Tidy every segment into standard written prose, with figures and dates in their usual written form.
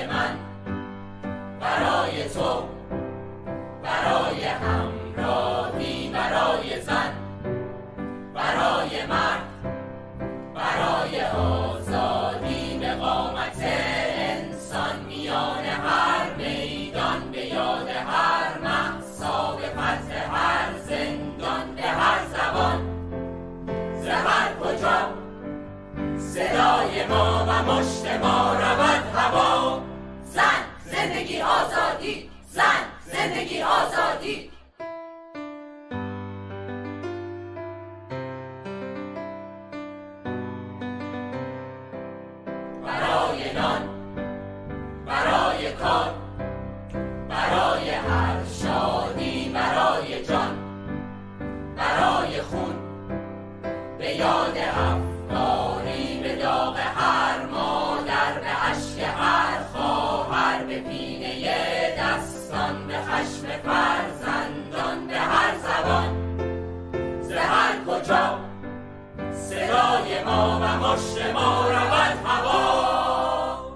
برای من، برای تو، برای همراهی، برای زن، برای مرد، برای آزادی به قامت انسان، میان هر میدان، به یاد هر مأسا، به فتح هر زندان، به هر زبان، ز هر کجا صدای ما و مشت ما رود هوا. زن، زندگی آزادی، زن، زندگی آزادی. برای نان، برای کار، برای هر شادی، برای جان، برای خون، به یاد افکاری، به داغ هر مادر، به اشک هر خواهر، به پینه دستان، به خشم فرزندان، به هر زبان، ز هر کجا صدای ما و مشت ما رود هوا.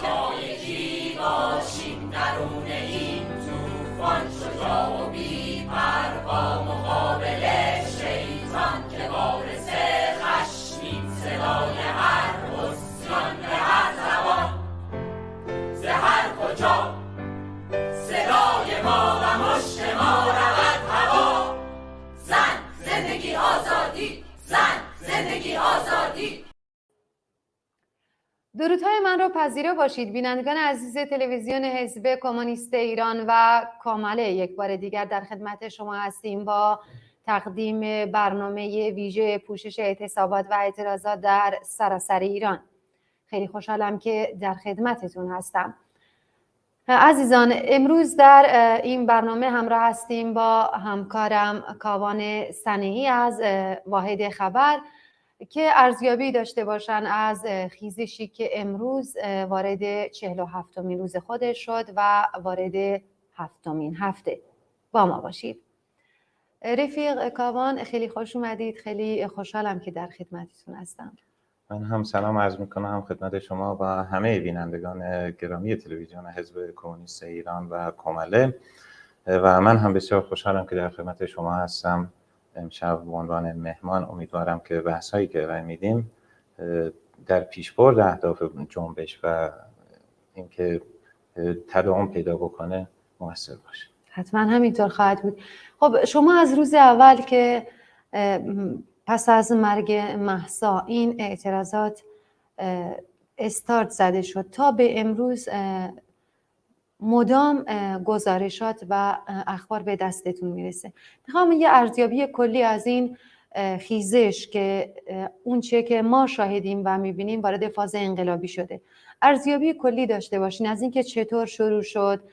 ما یکی باشیم درون این طوفان، شجاع و بی پروا مقابل شیطان، که وارث خشمیم، صدای هر عصیان، به هر زبان، ز هر کجا صدای ما و مشت ما رود هوا. زن، زندگی آزادی، زن، زندگی آزادی. درودهای من رو پذیرا باشید بینندگان عزیز تلویزیون حزب کمونیست ایران و کامله. یک بار دیگر در خدمت شما هستیم با تقدیم برنامه ویژه پوشش اعتصابات و اعتراضات در سراسر ایران. خیلی خوشحالم که در خدمتتون هستم. عزیزان، امروز در این برنامه همراه هستیم با همکارم کاوان صنیعی از واحد خبر که ارزیابی داشته باشن از خیزشی که امروز وارد 47مین روز خودش شد و وارد 7مین هفته. با ما باشید. رفیق کاوان، خیلی خوش اومدید. خیلی خوشحالم که در خدمتتون هستم. من هم سلام عرض میکنم خدمت شما و همه بینندگان گرامی تلویزیون حزب کمونیست ایران و کمله، و من هم بسیار خوشحالم که در خدمت شما هستم امشب به عنوان مهمان. امیدوارم که بحث‌هایی که ارائه میدیم در پیشبرد اهداف جنبش و اینکه تداوم پیدا بکنه موثر باشه. حتما همینطور خواهد بود. خب شما از روز اول که پس از مرگ مهسا این اعتراضات استارت زده شد تا به امروز مدام گزارشات و اخبار به دستتون میرسه. میخوام یه ارزیابی کلی از این خیزش که اون چه که ما شاهدیم و میبینیم وارد فاز انقلابی شده، ارزیابی کلی داشته باشین از اینکه چطور شروع شد،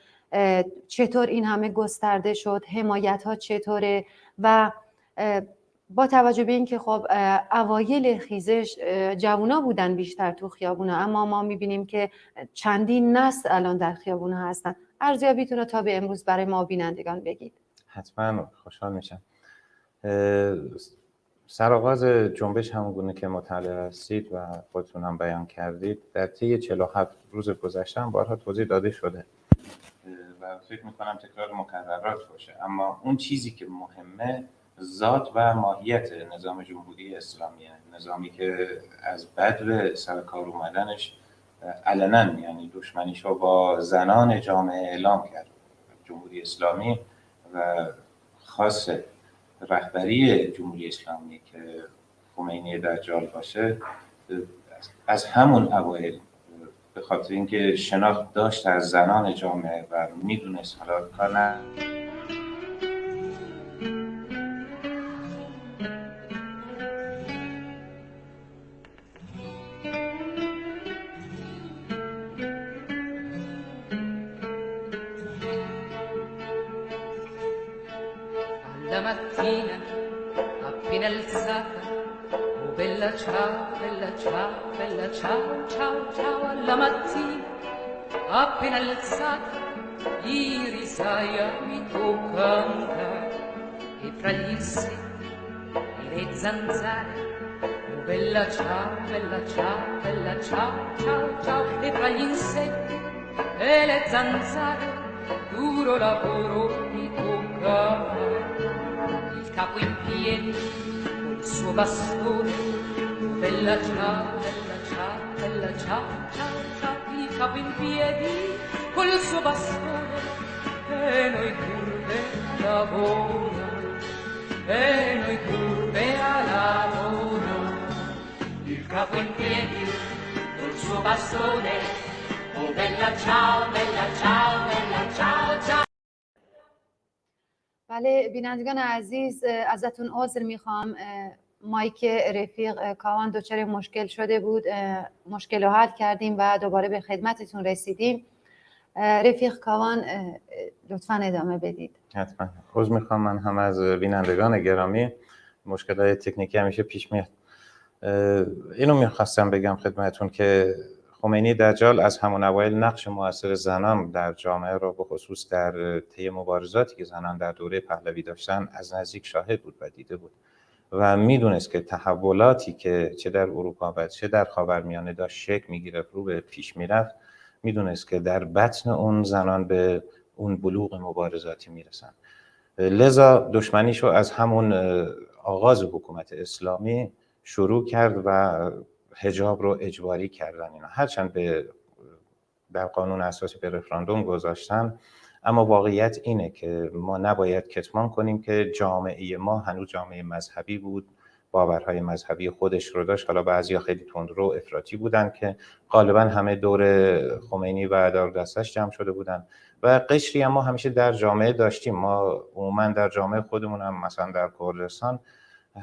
چطور این همه گسترده شد، حمایت ها چطوره و با توجه به اینکه خب اوایل خیزش جوونا بودن بیشتر تو خیابونا، اما ما میبینیم که چندین نسل الان در خیابونا هستن. ارزیابیتون رو تا به امروز برای ما بینندگان بگید. حتما خوشحال میشم. سرآغاز جنبش همون گونه که مطلع هستید و خودتون هم بیان کردید در طی 47 روز گذشته هم بارها توضیح داده شده و فکر میکنم تکرار مکررات باشه، اما اون چیزی که مهمه ذات و ماهیت نظام جمهوری اسلامی، نظامی که از بدو سر کار اومدنش علنا یعنی دشمنیشو با زنان جامعه اعلام کرد. جمهوری اسلامی و خاص رهبری جمهوری اسلامی که خمینی دجال باشه از همون اوایل به خاطر اینکه شناخت داشت از زنان جامعه و میدونست حالا کار نه La mattina appena alzata, oh bella ciao, bella ciao, bella ciao, ciao, ciao. Alla mattina appena alzata, gli risaiami tu canta e fra gli insetti e le zanzare, oh bella ciao, bella ciao, bella ciao, ciao, ciao. E fra gli insetti e le zanzare, duro lavoro mi tocca. Il capo in piedi col suo bastone, bella ciao, bella ciao, bella ciao, ciao, ciao. Il capo in piedi col suo bastone e noi curve a lavoro, e noi curve a lavoro. Il capo in piedi col suo bastone, oh bella ciao, bella ciao, bella ciao, ciao. بله بینندگان عزیز، ازتون عذر میخوام، مایک رفیق کاوان دچار مشکل شده بود، مشکل رو حل کردیم و دوباره به خدمتتون رسیدیم. رفیق کاوان لطفاً ادامه بدید. حتما. عذر میخوام من هم از بینندگان گرامی، مشکلات تکنیکی همیشه پیش میاد. اینو میخواستم بگم خدمتتون که خمینی دجال از همون اوایل نقش موثر زنان در جامعه را به خصوص در طی مبارزاتی که زنان در دوره پهلوی داشتن از نزدیک شاهد بود و دیده بود و میدونست که تحولاتی که چه در اروپا و چه در خاورمیانه داشت شکل میگرفت، رو به پیش میرفت، میدونست که در بطن اون زنان به اون بلوغ مبارزاتی میرسن. لذا دشمنیشو از همون آغاز حکومت اسلامی شروع کرد و حجاب رو اجباری کردن. اینا هرچند در قانون اساسی به رفراندوم گذاشتن، اما واقعیت اینه که ما نباید کتمان کنیم که جامعه ما هنوز جامعه مذهبی بود، باورهای مذهبی خودش رو داشت. حالا بعضیا خیلی تندرو افراطی بودن که غالبا همه دور خمینی و دار دستش جمع شده بودن و قشری هم ما همیشه در جامعه داشتیم. ما عموما در جامعه خودمون هم مثلا در کردستان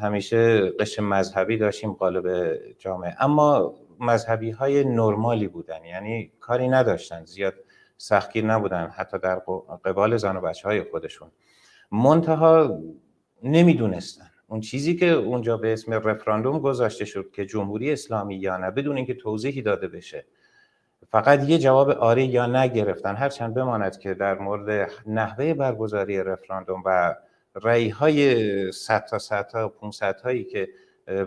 همیشه قشر مذهبی داشتیم قالب جامعه، اما مذهبی های نرمالی بودن، یعنی کاری نداشتن، زیاد سختگیر نبودن حتی در قبال زن و بچه های خودشون. منتها نمیدونستن اون چیزی که اونجا به اسم رفراندوم گذاشته شد که جمهوری اسلامی یا نه، بدون اینکه توضیحی داده بشه، فقط یه جواب آره یا نه گرفتن. هرچند بماند که در مورد نحوه برگزاری رفراندوم و رأی‌های 100 تا 500 هایی که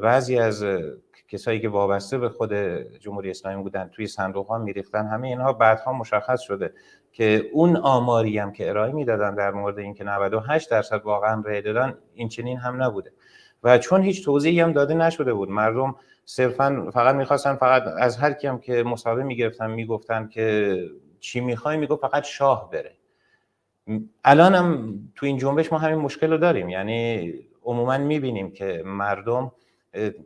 بعضی از کسایی که وابسته به خود جمهوری اسلامی بودن توی صندوق‌ها می‌ریختن، همه اینها بعدها مشخص شده که اون آماری هم که ارائه میدادن در مورد اینکه 98% واقعا رأی دادن، این چنین هم نبوده و چون هیچ توضیحی هم داده نشده بود، مردم صرفاً فقط می‌خواستن، فقط از هر کیم که مصاحبه می‌گرفتن میگفتن که چی می‌خوای، میگفت فقط شاه بره. الان هم تو این جنبش ما همین مشکل رو داریم، یعنی عموماً می‌بینیم که مردم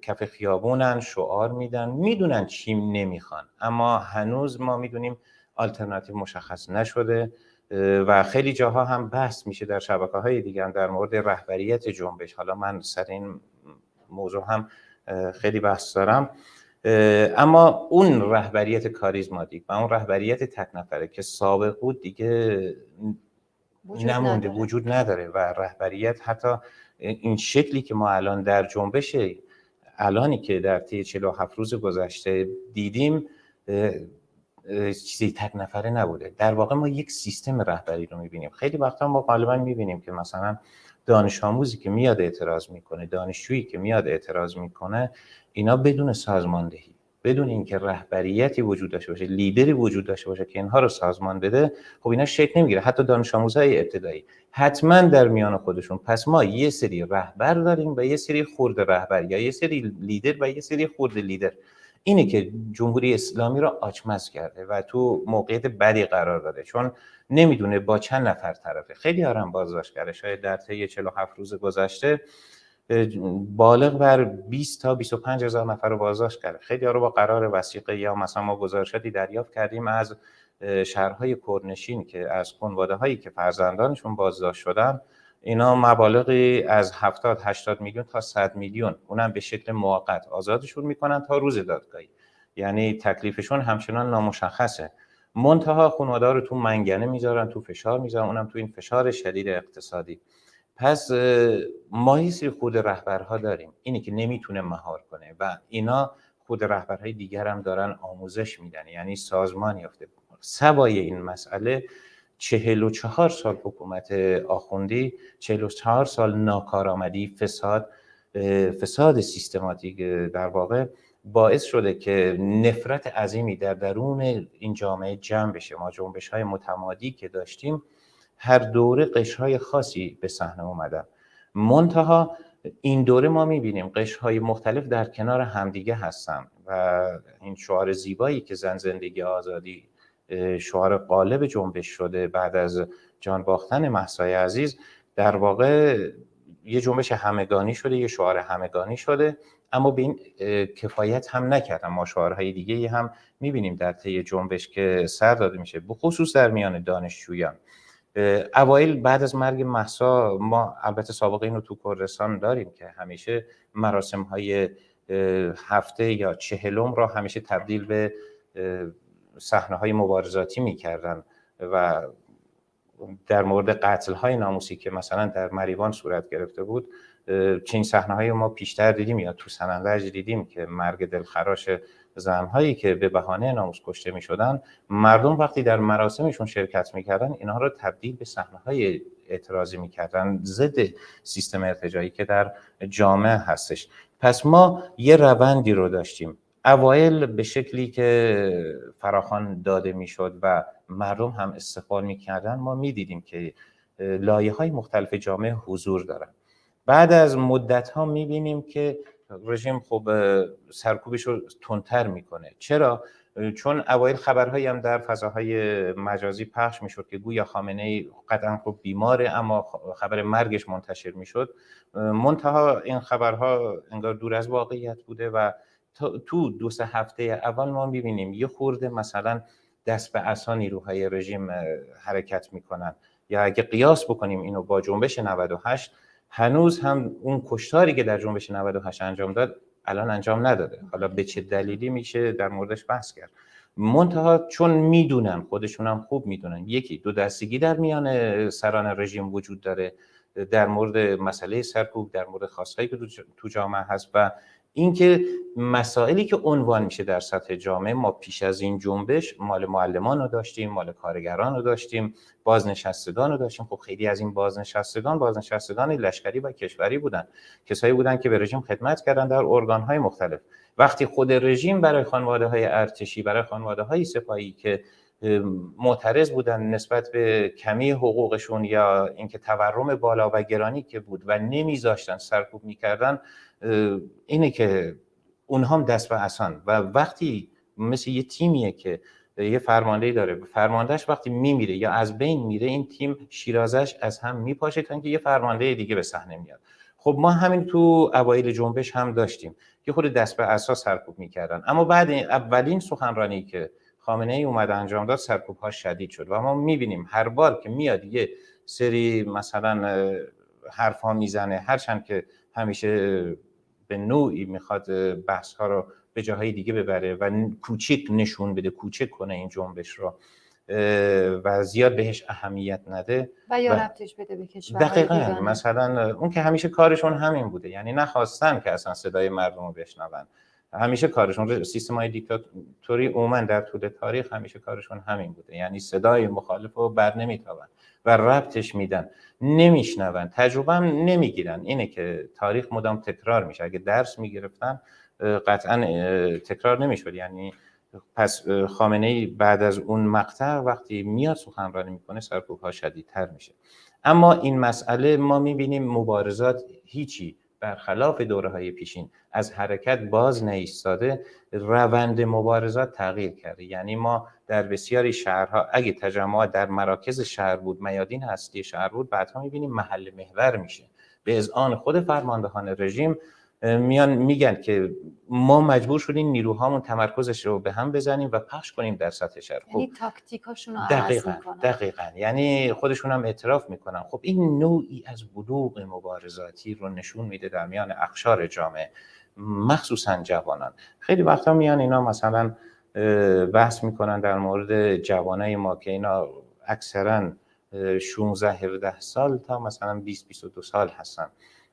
کف خیابونن، شعار میدن، میدونن چی نمیخوان، اما هنوز ما میدونیم آلترناتیو مشخص نشده و خیلی جاها هم بحث میشه در شبکه‌های دیگه در مورد رهبریت جنبش. حالا من سر این موضوع هم خیلی بحث دارم، اما اون رهبریت کاریزماتیک و اون رهبریت تک نفره که سابق بود دیگه نمونده، وجود نداره و رهبریت حتی این شکلی که ما الان در جنبش الانی که در طی 47 روز گذشته دیدیم چیزی تک نفره نبوده. در واقع ما یک سیستم رهبری رو می‌بینیم. خیلی وقتا ما غالبا می‌بینیم که مثلا دانش آموزی که میاد اعتراض میکنه، دانشجویی که میاد اعتراض میکنه، اینا بدون سازماندهی، بدون اینکه رهبریتی وجود داشته باشه، لیدری وجود داشته باشه که اینها رو سازمان بده، خب اینا شکل نمیگیره. حتی دانش آموزهای ابتدایی حتما در میان خودشون پس ما یه سری رهبر داریم و یه سری خرد رهبر، یا یه سری لیدر و یه سری خرد لیدر. اینه که جمهوری اسلامی رو آچمز کرده و تو موقعیت بدی قرار داده، چون نمیدونه با چند نفر طرفه. خیلی ها هم بازداشت کرده، شاید در طی 47 روز گذشته بالغ بر 20 تا 25 هزار نفر رو بازداشت کرده. خیلی ها رو با قرار وثیقه، یا مثلا ما گزارشاتی دریافت کردیم از شهرهای کرنشین که از خانواده هایی که فرزندانشون بازداشت شدن، اینا مبالغی از 70-80 میلیون تا 100 میلیون اونم به شکل موقت آزادشون میکنن تا روز دادگاهی، یعنی تکلیفشون همچنان نامشخصه. منتها خانواده رو تو منگنه میذارن، تو فشار میذارن، اونم تو این فشار شدید اقتصادی. پس ما یه سری خود رهبرها داریم، اینی که نمیتونه مهار کنه و اینا خود رهبرهای دیگر هم دارن آموزش میدن، یعنی سازمان یافته. سوای این مسئله 44 سال حکومت آخوندی، 44 سال ناکارآمدی، فساد سیستماتیک در واقع باعث شده که نفرت عظیمی در درون این جامعه جمع بشه. ما جنبش‌های متمادی که داشتیم هر دوره قشرهای خاصی به صحنه اومدن، منتها این دوره ما می‌بینیم قشرهای مختلف در کنار همدیگه هستن و این شعار زیبایی که زن زندگی آزادی شعار غالب جنبش شده بعد از جان باختن مهسای عزیز، در واقع یه جنبش همگانی شده، یه شعار همگانی شده، اما به این کفایت هم نکردن. ما شعارهای دیگه هم می‌بینیم در طی جنبش که سر داده میشه، به خصوص در میان دانشجویان. اوایل بعد از مرگ مهسا ما البته سابقه اینو تو کردستان داریم که همیشه مراسم‌های هفته یا چهلم را همیشه تبدیل به صحنه‌های مبارزاتی می‌کردن و در مورد قتل‌های ناموسی که مثلا در مریوان صورت گرفته بود چنین صحنه‌های ما پیشتر دیدیم یا تو سنندج دیدیم که مرگ دلخراش زن‌هایی که به بهانه ناموس کشته می‌شدن، مردم وقتی در مراسمشون شرکت می‌کردن اینها رو تبدیل به صحنه‌های اعتراضی می‌کردن ضد سیستم ارتجاعی که در جامعه هستش. پس ما یه روندی رو داشتیم اوایل به شکلی که فراخوان داده میشد و مردم هم استقبال می‌کردن، ما می‌دیدیم که لایه‌های مختلف جامعه حضور دارن. بعد از مدت‌ها می‌بینیم که رژیم خب سرکوبش رو تندتر میکنه. چرا؟ چون اوایل خبرهایی هم در فضاهای مجازی پخش میشد که گویا خامنه‌ای قطعا خب بیماره، اما خبر مرگش منتشر میشد. منتها این خبرها انگار دور از واقعیت بوده و تو 2-3 هفته اول ما میبینیم یه خورده مثلا دست به عصا نیروهای رژیم حرکت میکنن. یا اگه قیاس بکنیم اینو با جنبش 98، هنوز هم اون کشتاری که در جنبش 98 انجام داد الان انجام نداده. حالا به چه دلیلی میشه در موردش بحث کرد. منتها چون میدونن، خودشون هم خوب میدونن، یکی دو دستگی در میان سران رژیم وجود داره در مورد مسئله سرکوب، در مورد خواستهایی که تو جامعه هست و اینکه مسائلی که عنوان میشه در سطح جامعه، ما پیش از این جنبش مال معلمان رو داشتیم، مال کارگران رو داشتیم، بازنشستگان رو داشتیم. خب خیلی از این بازنشستگان لشکری و کشوری بودن، کسایی بودن که به رژیم خدمت کردن در ارگان‌های مختلف. وقتی خود رژیم برای خانواده‌های ارتشی، برای خانواده‌های سپاهی که معترض بودن نسبت به کمی حقوقشون یا اینکه تورم بالا و گرانی که بود و نمیذاشتن سرکوب میکردن، اینه که اونها هم دست به عصان و وقتی مثل یه تیمیه که یه فرماندهی داره، فرماندهش وقتی میمیره یا از بین میره، این تیم شیرازش از هم میپاشه تا اینکه یه فرمانده دیگه به صحنه میاد. خب ما همین تو اوایل جنبش هم داشتیم که خود دست به عصا سرکوب میکردن، اما بعد اولین سخنرانی که خامنه‌ای اومد انجام داد سرکوب‌ها شدید شد و ما می‌بینیم هر بار که میاد یه سری مثلا حرف‌ها میزنه، هرچند که همیشه به نوعی میخواد بحث‌ها رو به جاهای دیگه ببره و کوچیک نشون بده، کوچیک کنه این جنبش رو و زیاد بهش اهمیت نده و یا ربطش بده به کشورهای دقیقاً بیگانه. مثلا اون که همیشه کارشون همین بوده، یعنی نخواستن که اصلا صدای مردم رو بشنون. همیشه کارشون، سیستم‌های دیکتاتوری عموما در طول تاریخ همیشه کارشون همین بوده، یعنی صدای مخالف رو بر نمیتابن و ربطش میدن، نمیشنون، تجربه هم نمیگیرن. اینه که تاریخ مدام تکرار میشه. اگه درس میگرفتن قطعا تکرار نمیشد. یعنی پس خامنه‌ای بعد از اون مقطع وقتی میاد سخنرانی میکنه سرکوب‌ها شدیدتر میشه. اما این مسئله ما میبینیم مبارزات هیچی برخلاف دوره‌های پیشین از حرکت باز نایستاده، روند مبارزات تغییر کرده. یعنی ما در بسیاری شهرها اگه تجمعات در مراکز شهر بود، میادین هستی شهر بود، بعدها می‌بینیم محل محور میشه. به اذعان خود فرماندهان رژیم میان میگن که ما مجبور شدیم نیروهامون تمرکزش رو به هم بزنیم و پخش کنیم در سطح شهر. یعنی تاکتیکاشون رو عوض میکنن. دقیقاً. یعنی خودشون هم اعتراف میکنن. خب این نوعی از بلوغ مبارزاتی رو نشون میده در میان اقشار جامعه، مخصوصا جوانان. خیلی وقتا میان اینا مثلا بحث میکنن در مورد جوانای ما که اینا اکثرا 16-17 سال تا مثلا 20-22 سال هستن.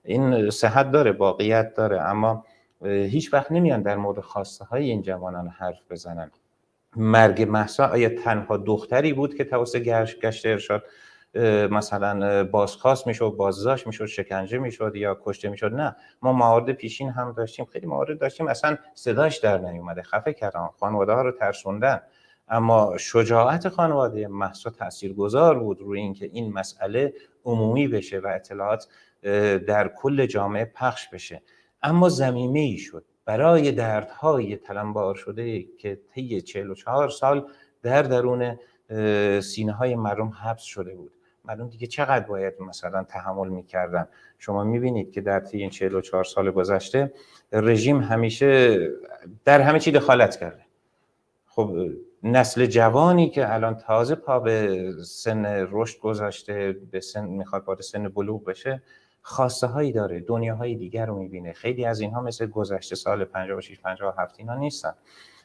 این صحت داره، واقعیت داره، اما هیچ وقت نمیان در مورد خواسته های این جوانان حرف بزنن. مرگ مهسا آیا تنها دختری بود که توسط گشت ارشاد مثلا بازخواست میشد، بازداشت میشد، شکنجه میشد یا کشته میشد. نه، ما موارد پیشین هم داشتیم، خیلی موارد داشتیم اصلا صداش در نیومده، خفه کردن، خانواده ها رو ترسوندن. اما شجاعت خانواده مهسا تاثیرگذار بود روی اینکه این مسئله عمومی بشه و اطلاعات در کل جامعه پخش بشه. اما ضمیمه‌ای شد برای دردهای تلمبار شده که طی 44 سال در درون سینه‌های مردم حبس شده بود. مردم دیگه چقدر باید مثلا تحمل می‌کردن؟ شما می‌بینید که در طی این 44 سال گذشته رژیم همیشه در همه چی دخالت کرده. خب نسل جوانی که الان تازه پا به سن رشد گذاشته، به سن میخواد وارد سن بلوغ بشه، خواسته هایی داره، دنیاهای دیگر رو میبینه. خیلی از اینها مثل گذشته سال 56 57 اینا نیستن.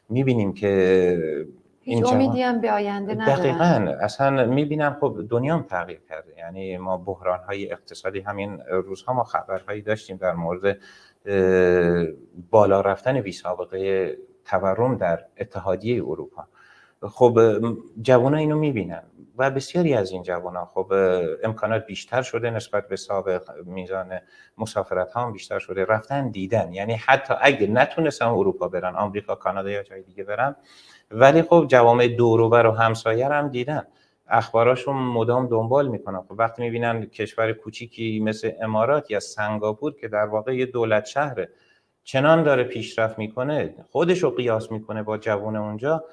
میبینیم که هیچ امیدی هم به آینده ندارن. دقیقاً اصلا میبینم خب دنیا هم تغییر کرده. یعنی ما بحران‌های اقتصادی، همین روزها ما خبرهایی داشتیم در مورد بالا رفتن بی‌سابقه تورم در اتحادیه اروپا. خب جوان‌ها اینو میبینن و بسیاری از این جوان‌ها خب امکانات بیشتر شده نسبت به سابق، میزان مسافرت ها هم بیشتر شده، رفتن دیدن. یعنی حتی اگه نتونستن اروپا برن، آمریکا، کانادا یا جای دیگه برن، ولی خب جوامع دور و بر و همسایه هم دیدن، اخباراشون مدام دنبال میکنن. خب وقتی میبینن کشور کوچیکی مثل امارات یا سنگاپور که در واقع یه دولت شهره چنان داره پیشرفت میکنه، خودش رو قیاس میکنه با جوان اونجا،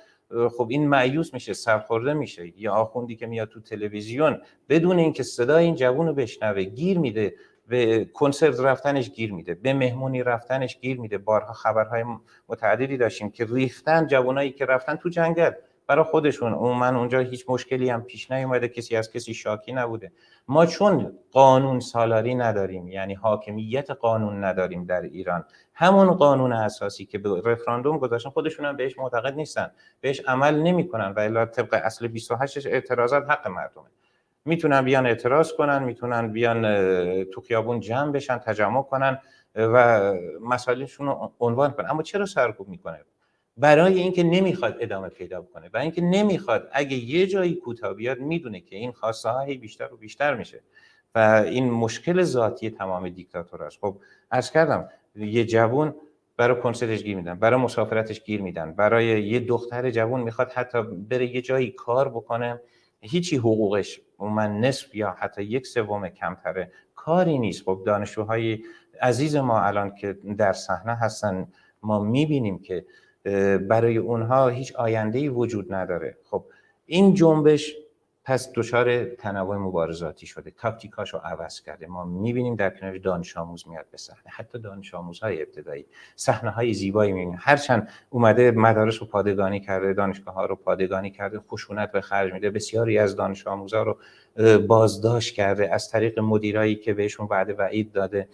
خب این مایوس میشه، سرخورده میشه. یا آخوندی که میاد تو تلویزیون بدون اینکه صدای این جوون رو بشنوه گیر میده، به کنسرت رفتنش گیر میده، به مهمونی رفتنش گیر میده. بارها خبرهای متعددی داشتیم که ریختن جوانایی که رفتن تو جنگل برای خودشون. من اونجا هیچ مشکلی هم پیش نیومده، کسی از کسی شاکی نبوده. ما چون قانون سالاری نداریم، یعنی حاکمیت قانون نداریم در ایران، همون قانون اساسی که به رفراندوم گذاشتن خودشون هم بهش معتقد نیستن، بهش عمل نمیکنن و الا طبق اصل 28 اعتراضات حق مردمه. میتونن بیان اعتراض کنن، میتونن بیان تو خیابون جمع بشن، تجمع کنن و مسائلشون رو عنوان کنن. اما چرا سرکوب میکنه؟ برای اینکه نمیخواد ادامه پیدا کنه، برای اینکه نمیخواد اگه یه جایی کوتاه بیاد، میدونه که این خواسته ها بیشتر و بیشتر میشه و این مشکل ذاتی تمام دیکتاتوراست. خب عرض کردم یه جوون برای کنسرتش گیر میدن، برای مسافرتش گیر میدن، برای یه دختر جوون میخواد حتی بره یه جایی کار بکنه، هیچی حقوقش من نصف یا حتی 1/3 کمتره، کاری نیست. خب دانشجوهای عزیز ما الان که در صحنه هستن، ما میبینیم که برای اونها هیچ آینده‌ای وجود نداره. خب این جنبش پس دچار تنوع مبارزاتی شده، تاکتیکاشو عوض کرده. ما میبینیم در کنار دانش آموز میاد به صحنه، حتی دانش آموزهای ابتدایی صحنه‌های زیبایی میبینیم. هرچند اومده مدارس رو پادگانی کرده، دانشگاه‌ها رو پادگانی کرده، خشونت به خرج میده، بسیاری از دانش آموزها رو بازداشت کرده از طریق مدیرایی که بهشون وعده وعید داده،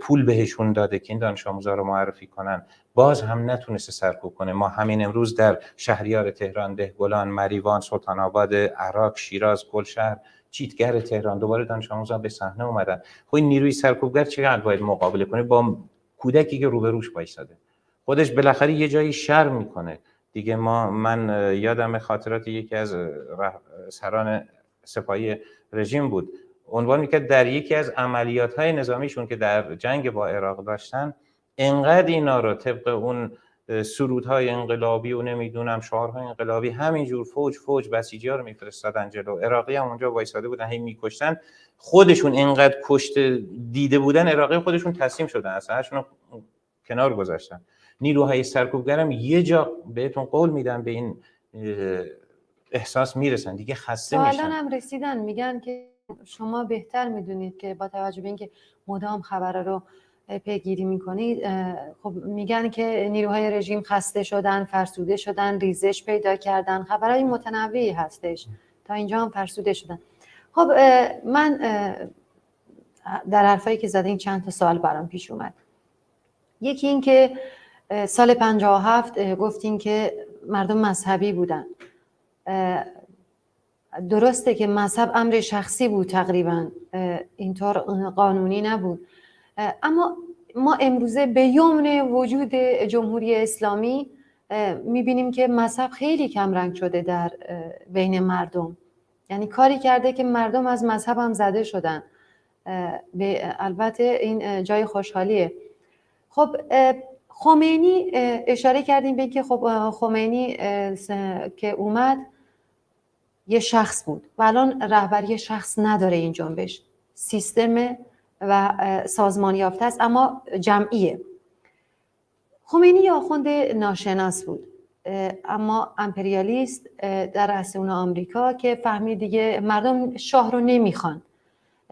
پول بهشون داده که این دانش آموزها رو معرفی کنن، باز هم نتونسته سرکوب کنه. ما همین امروز در شهریار تهران، دهقلان، مریوان، سلطان آباد، عراق، شیراز، گلشهر، چیتگر تهران دوباره دانش آموزها به صحنه اومدن. خب این نیروی سرکوبگر چقدر باید مقابله کنه با کودکی که روبروش وایساده؟ خودش بالاخره یه جایی شرم میکنه دیگه. من یادم خاطرات یکی از سران سپاهی رژیم بود، عنوان میکرد در یکی از عملیات‌های نظامیشون که در جنگ با عراق داشتن، انقدر اینا رو طبق اون سرودهای انقلابی و نمیدونم شعارهای انقلابی همینجور فوج بسیجی‌ها رو میفرستادن جلو، عراقی هم اونجا وایساده بودن هی میکشتن. خودشون اینقدر کشته دیده بودن، عراقی خودشون تسلیم شدن، اصلا هاشون کنار گذاشتن. نیروهای سرکوبگرم یه جا بهتون قول میدن به این احساس میرسن دیگه، خسته میشن. الان هم رسیدن میگن که شما بهتر میدونید که با توجه به اینکه مدام خبر رو پیگیری میکنید، خب میگن که نیروهای رژیم خسته شدن، فرسوده شدن، ریزش پیدا کردن، خبرهای متنوعی هستش، تا اینجا هم فرسوده شدن. خب من در حرفایی که زدین چند تا سوال برام پیش اومد. یکی این که سال 57 گفتین که مردم مذهبی بودن. درسته که مذهب امر شخصی بود تقریبا، اینطور قانونی نبود، اما ما امروزه به یمن وجود جمهوری اسلامی میبینیم که مذهب خیلی کم رنگ شده در بین مردم. یعنی کاری کرده که مردم از مذهب هم زده شدن. البته این جای خوشحالیه. خب خمینی اشاره کردیم به که خب خمینی که اومد یه شخص بود و الان رهبری شخص نداره این جنبش، سیستم و سازمان یافته است اما جمعیه. خمینی یه آخوند ناشناس بود اما امپریالیست در رأسون آمریکا که فهمید دیگه مردم شاه رو نمیخوان.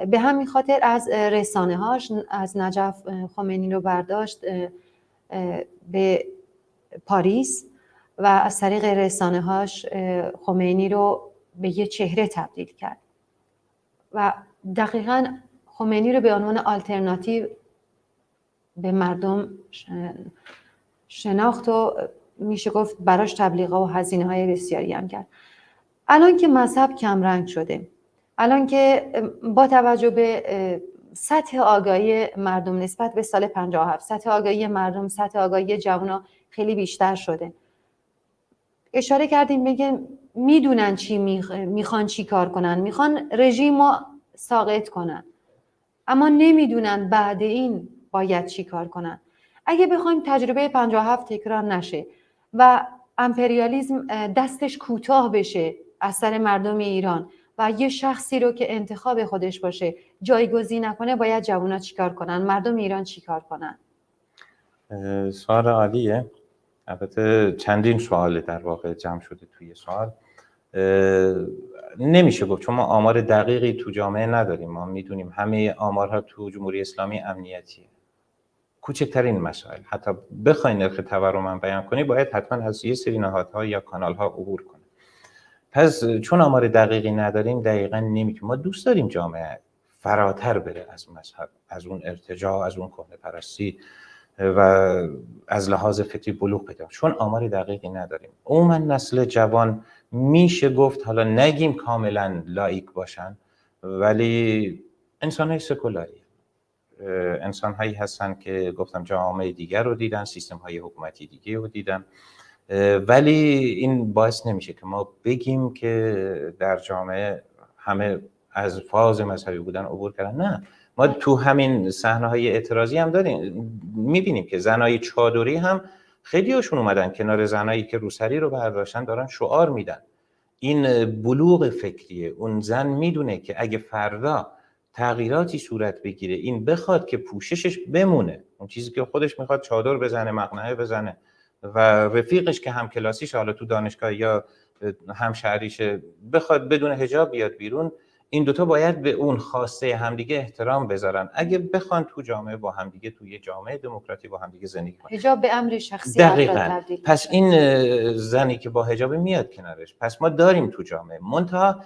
به همین خاطر از رسانه هاش از نجف خمینی رو برداشت به پاریس و از طریق رسانه هاش خمینی رو به یه چهره تبدیل کرد و دقیقاً خمینی رو به عنوان آلترناتیو به مردم شناخت و میشه گفت براش تبلیغات و هزینه های بسیاری هم کرد. الان که مذهب کمرنگ شده، الان که با توجه به سطح آگاهی مردم نسبت به سال 57 سطح آگاهی مردم، سطح آگاهی جوانا خیلی بیشتر شده. اشاره کردیم بگن میدونن چی میخوان چی کار کنن، میخوان رژیم رو ساقط کنن اما نمیدونن بعد این باید چی کار کنن. اگه بخوایم تجربه 57 تکرار نشه و امپریالیسم دستش کوتاه بشه از سر مردم ایران و یه شخصی رو که انتخاب خودش باشه جایگزین نکنه، باید جوونا چیکار کنن؟ مردم ایران چیکار کنن؟ سوال عالیه. البته چندین سوال در واقع جمع شده توی سوال. نمیشه گفت چون ما آمار دقیقی تو جامعه نداریم. ما میدونیم همه آمارها تو جمهوری اسلامی امنیتیه. کوچکترین مسائل حتی بخواید نرخ تورم هم بیان کنی باید حتما از یه سری نهادها یا کانالها عبور کنه. پس چون آمار دقیقی نداریم دقیقاً نمیتونیم. ما دوست داریم جامعه فراتر بره از مذهب، از اون ارتجاع، از اون کهنه‌پرستی و از لحاظ فکری بلوغ پیدا. چون آمار دقیقی نداریم عموما نسل جوان میشه گفت حالا نگیم کاملا لایک باشن ولی انسان‌های سکولاری، انسان‌هایی هستن که گفتم جامعه دیگر رو دیدن، سیستم‌های حکومتی دیگه رو دیدن، ولی این باعث نمیشه که ما بگیم که در جامعه همه از فاز مذهبی بودن عبور کردن. نه، ما تو همین صحنه‌های اعتراضی هم داریم میبینیم که زنای چادری هم خیلی هاشون اومدن کنار زنایی که روسری رو برداشتن دارن شعار میدن. این بلوغ فکریه. اون زن میدونه که اگه فردا تغییراتی صورت بگیره این بخواد که پوششش بمونه، اون چیزی که خودش میخواد چادر بزنه، مقنعه بزنه و رفیقش که هم کلاسیش حالا تو دانشگاه یا همشهریشه بخواد بدون حجاب بیاد بیرون، این دوتا باید به اون خواسته همدیگه احترام بذارن اگه بخوان تو جامعه با همدیگه توی جامعه دموکراتیک با همدیگه زندگی کنن. حجاب به امر شخصی دقیقاً. پس این زنی که با حجاب میاد کنارش، پس ما داریم تو جامعه. منتها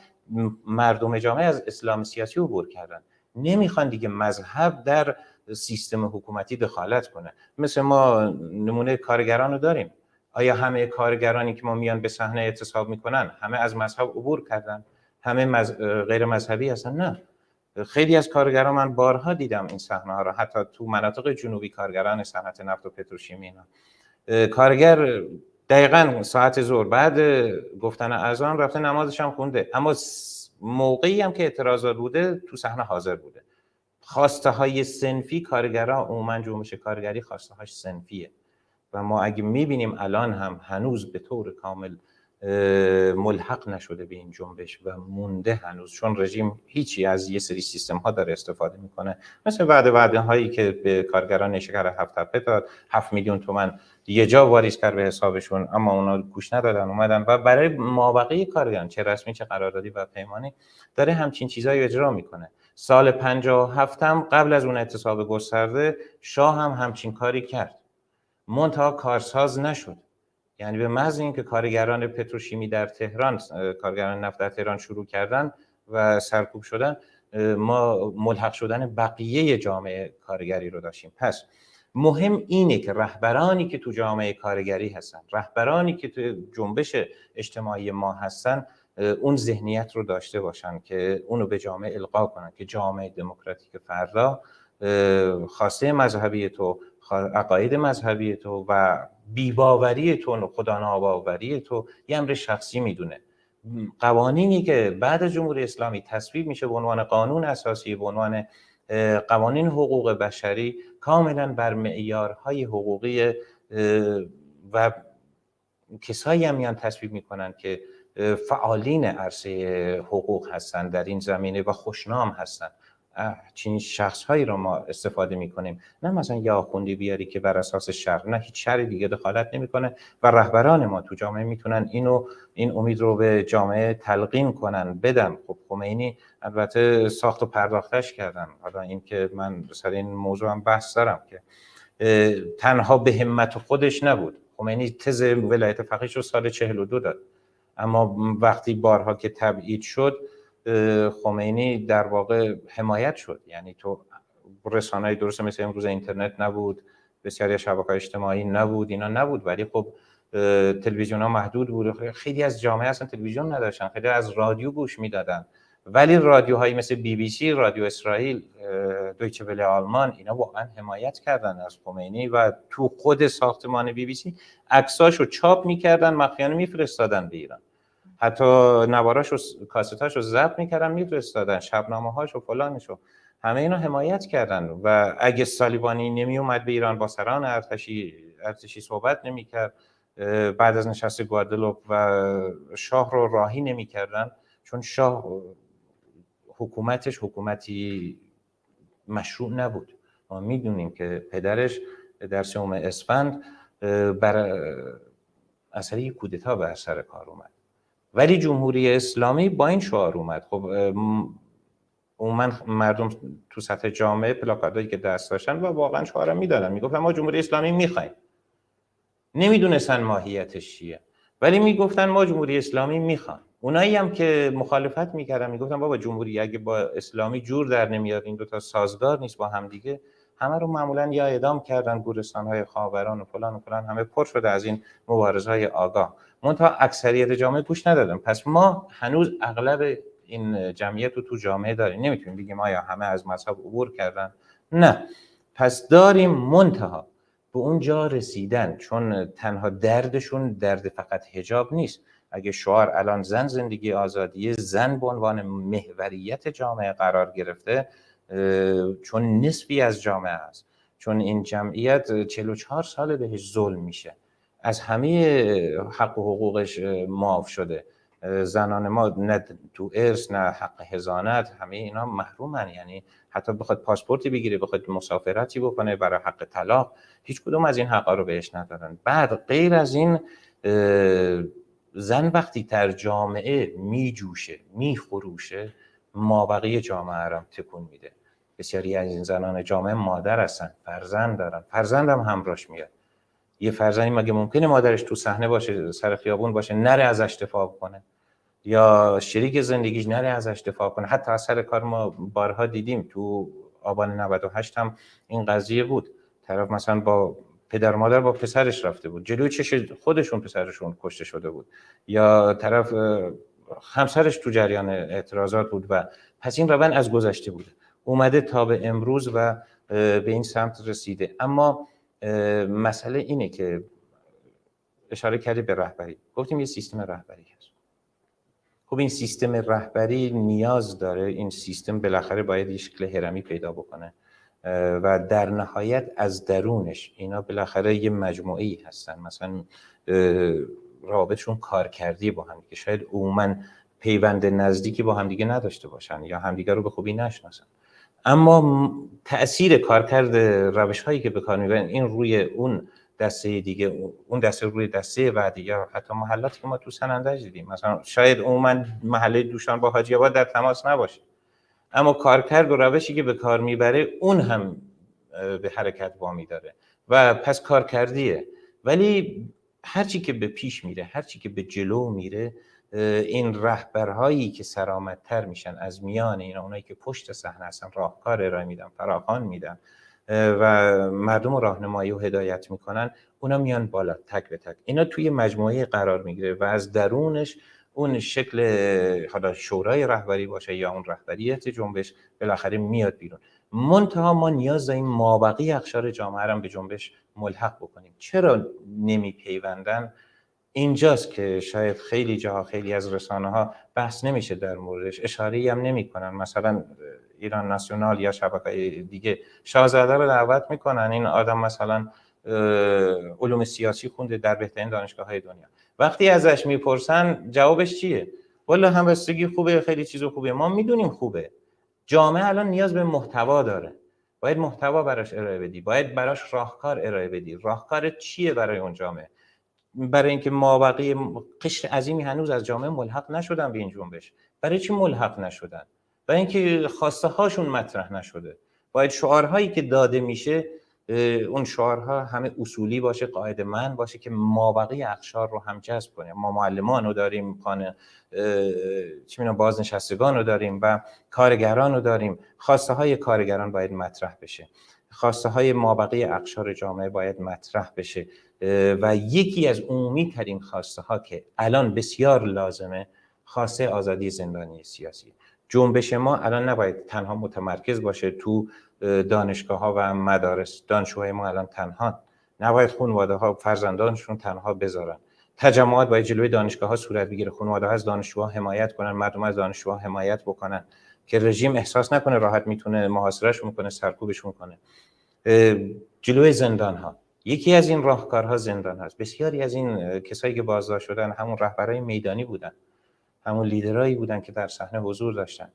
مردم جامعه از اسلام سیاسی عبور کردن، نمیخوان دیگه مذهب در سیستم حکومتی دخالت کنه. مثل ما نمونه کارگران رو داریم. آیا همه کارگرانی که ما میان به صحنه اعتصاب میکنن همه از مذهب عبور کردن؟ همه غیر مذهبی هستن؟ نه. خیلی از کارگران من بارها دیدم این صحنه ها رو، حتی تو مناطق جنوبی کارگران صنعت نفت و پتروشیمی اینا. کارگر دقیقاً ساعت ظهر بعد گفتن اذان رفته نمازش هم خونده، اما موقعی هم که اعتراضات بوده تو صحنه حاضر بوده. خواسته های صنفی کارگران عموما جنبش کارگری خواسته هاش صنفیه و ما اگه میبینیم الان هم هنوز به طور کامل ملحق نشده به این جنبش و مونده هنوز، چون رژیم هیچی از یه سری سیستم ها داره استفاده میکنه، مثل وعده هایی که به کارگران نشکر 7 تپه داد، 7 میلیون تومان یه جا واریز کرد به حسابشون، اما اونا گوش ندادن اومدن و برای مابقی کارگران چه رسمی چه قراردادی و پیمانی داره همچین چیزایی اجرا میکنه. سال 57 هم قبل از اون اعتصاب گسترده شاه هم همچین کاری کرد، منتها کارساز نشد. یعنی به محض اینکه کارگران پتروشیمی در تهران، کارگران نفت در تهران شروع کردن و سرکوب شدن، ما ملحق شدن بقیه جامعه کارگری رو داشتیم. پس مهم اینه که رهبرانی که تو جامعه کارگری هستن، رهبرانی که تو جنبش اجتماعی ما هستن، اون ذهنیت رو داشته باشن که اونو به جامعه القا کنن که جامعه دموکراتیک فردا خواسته مذهبی تو، عقاید مذهبی تو و بی‌باوری تو، خدا ناباوری تو یه امر شخصی میدونه، قوانینی که بعد از جمهوری اسلامی تصویب میشه به عنوان قانون اساسی، به عنوان قوانین حقوق بشری، کاملا بر معیارهای حقوقی و کسایی هم میان تصویب میکنن که فعالین عرصه حقوق هستن در این زمینه و خوشنام هستن. چنین شخصهایی رو ما استفاده میکنیم، نه مثلا یه آخوندی بیاری که بر اساس شرع، نه هیچ شرعی دیگه دخالت نمیکنه و رهبران ما تو جامعه میتونن این امید رو به جامعه تلقین کنن، بدن. خب خمینی البته ساخت و پرداختش کردن. حالا این که من سر این موضوع هم بحث دارم که تنها به همت خودش نبود. خمینی تز ولایت فقیهش رو سال 42 داد، اما وقتی بارها که تبعید شد خمینی در واقع حمایت شد. یعنی تو رسانه‌های درست مثل امروز اینترنت نبود، بسیاری از شبکه‌های اجتماعی نبود، اینا نبود، ولی خب تلویزیون‌ها محدود بود. خیلی از جامعه اصلا تلویزیون نداشتن، خیلی از رادیو گوش میدادن. ولی رادیوهایی مثل BBC، رادیو اسرائیل، دویچه وله آلمان، اینا واقعا حمایت کردن از خمینی و تو خود ساختمان BBC عکساشو چاپ می‌کردن، مخفیانه می‌فرستادن به ایران. حتی نواراشو، کاستاشو ضبط می‌کردن می‌فرستادن، شبنامه‌هاشو، فلانشو، همه اینا حمایت کردن. و اگه سالیبانی نمی اومد به ایران، با سران ارتشی صحبت نمی‌کرد، بعد از نشست گوادلوپ و شاه رو راهی نمی‌کردن، چون شاه حکومتش حکومتی مشروع نبود. ما میدونیم که پدرش در 3 اسفند بر اثر یک کودتا بر سر کار اومد، ولی جمهوری اسلامی با این شعار اومد. خب عموما مردم تو سطح جامعه پلاکاردایی که دست داشتن و واقعا شعار میدادن، میگفتن ما جمهوری اسلامی میخوایم. نمیدونستن ماهیتش چیه، ولی میگفتن ما جمهوری اسلامی میخوایم. اونایی هم که مخالفت میکردن میگفتن بابا جمهوری اگه با اسلامی جور در نمیاد، این دوتا سازگار نیست با هم دیگه، همه رو معمولا یا اعدام کردن، گورستان‌های خاوران و فلان همه پر شده از این مبارزهای آگاه. منتها اکثریت جامعه گوش ندادن. پس ما هنوز اغلب این جمعیت رو تو جامعه داریم. نمیتونیم بگیم آیا همه از مذهب عبور کردن، نه. پس داریم منتها به اون جا رسیدن، چون تنها دردشون درد فقط حجاب نیست. اگه شعار الان زن زندگی آزادی، زن به عنوان محوریت جامعه قرار گرفته، چون نصفی از جامعه است، چون این جمعیت 44 سال بهش ظلم میشه، از همه حق و حقوقش معاف شده. زنان ما نه تو ارث نه حق حضانت، همه اینا محرومن. یعنی حتی بخواد پاسپورتی بگیره، بخواد مسافرتی بکنه برای حق طلاق، هیچ کدوم از این حقا رو بهش ندارن. بعد غیر از این، زن وقتی در جامعه میجوشه، میخروشه، مابقی جامعه رو تکون میده. بسیاری از این زنان جامعه مادر هستن، فرزند دارن، فرزند هم همراهش میاد. یه فرزندی مگه ممکنه مادرش تو صحنه باشه، سر خیابون باشه، نره ازش دفاع کنه، یا شریک زندگیش نره ازش دفاع کنه؟ حتی از سر کار ما بارها دیدیم، تو آبان 98 هم این قضیه بود. طرف مثلا با پدر و مادر با پسرش رفته بود، جلوی چش خودشون پسرشون کشته شده بود، یا طرف همسرش تو جریان اعتراضات بود و پس این روند از گذشته بوده، اومده تا به امروز و به این سمت رسیده. اما مسئله اینه که اشاره کردی به رهبری، گفتیم یه سیستم رهبری هست. خب این سیستم رهبری نیاز داره، این سیستم بالاخره باید یه شکل هرمی پیدا بکنه و در نهایت از درونش اینا بالاخره یه مجموعه‌ای هستن، مثلا روابطشون کارکردی با هم دیگه، شاید عموما پیوند نزدیکی با هم دیگه نداشته باشن یا همدیگه رو به خوبی نشناسن، اما تأثیر کارکرد روش‌هایی که به کار میبرن این روی اون دسته دیگه، اون دسته روی دسته بعدی، یا حتی محلاتی که ما تو سنندج دیدیم، مثلا شاید عموما محله دوشان با حاجی آباد در تماس نباشه، اما کارکرد و روشی که به کار میبره اون هم به حرکت وامی داره و پس کارکردیه. ولی هرچی که به پیش میره، هرچی که به جلو میره، این رهبرهایی که سرآمدتر میشن از میان اینا، اونایی که پشت صحنه هستن، راهکار ارائه میدن، فراخوان میدن و مردم رو راهنمایی و هدایت میکنن، اونا میان بالا تک به تک. اینا توی مجموعه قرار میگیره و از درونش اون شکل حالا شورای رهبری باشه یا اون رهبریت جنبش بالاخره میاد بیرون. منتها ما نیاز داریم مابقی اقشار جامعه رو به جنبش ملحق بکنیم. چرا نمیپیوندن؟ اینجاست که شاید خیلی جاها، خیلی از رسانه‌ها بحث نمیشه در موردش، اشاره‌ای هم نمی‌کنن. مثلا ایران ناسیونال یا شبکه‌های دیگه شاهزاده رو دعوت میکنن، این آدم مثلا علوم سیاسی خونده در بهترین دانشگاه‌های دنیا، وقتی ازش میپرسن جوابش چیه؟ والا همبستگی خوبه، خیلی چیزا خوبه، ما میدونیم خوبه. جامعه الان نیاز به محتوا داره، باید محتوا براش ارائه بدی، باید براش راهکار ارائه بدی. راهکار چیه برای اون جامعه؟ برای اینکه مابقی قشر عظیمی هنوز از جامعه ملحق نشدن به این جنبش. برای چی ملحق نشدن؟ برای اینکه خواسته هاشون مطرح نشده. باید شعارهایی که داده میشه اون شعارها همه اصولی باشه، قاعده‌مند باشه که مابقی اقشار رو هم جذب کنه. ما معلمان رو داریم، بازنشستگان رو داریم و کارگران رو داریم. خواسته های کارگران باید مطرح بشه، خواسته های مابقی اقشار جامعه باید مطرح بشه و یکی از عمومی ترین خواسته ها که الان بسیار لازمه، خواسته آزادی زندانی سیاسی. جنبش ما الان نباید تنها متمرکز باشه تو دانشگاه ها و مدارس. دانشجوهای ما الان تنها نباید خانواده ها فرزندانشون تنها بذارن. تجمعات باید جلوی دانشگاه ها صورت بگیره، خانواده ها از دانشجوها حمایت کنن، مردم از دانشجوها حمایت بکنن که رژیم احساس نکنه راحت میتونه محاصرهشون کنه، سرکوبشون کنه. جلوی زندان ها، یکی از این راهکارها زندان هست. بسیاری از این کسایی که بازداشت شدن همون رهبرای میدانی بودن، همون لیدرایی بودن که در صحنه حضور داشتن.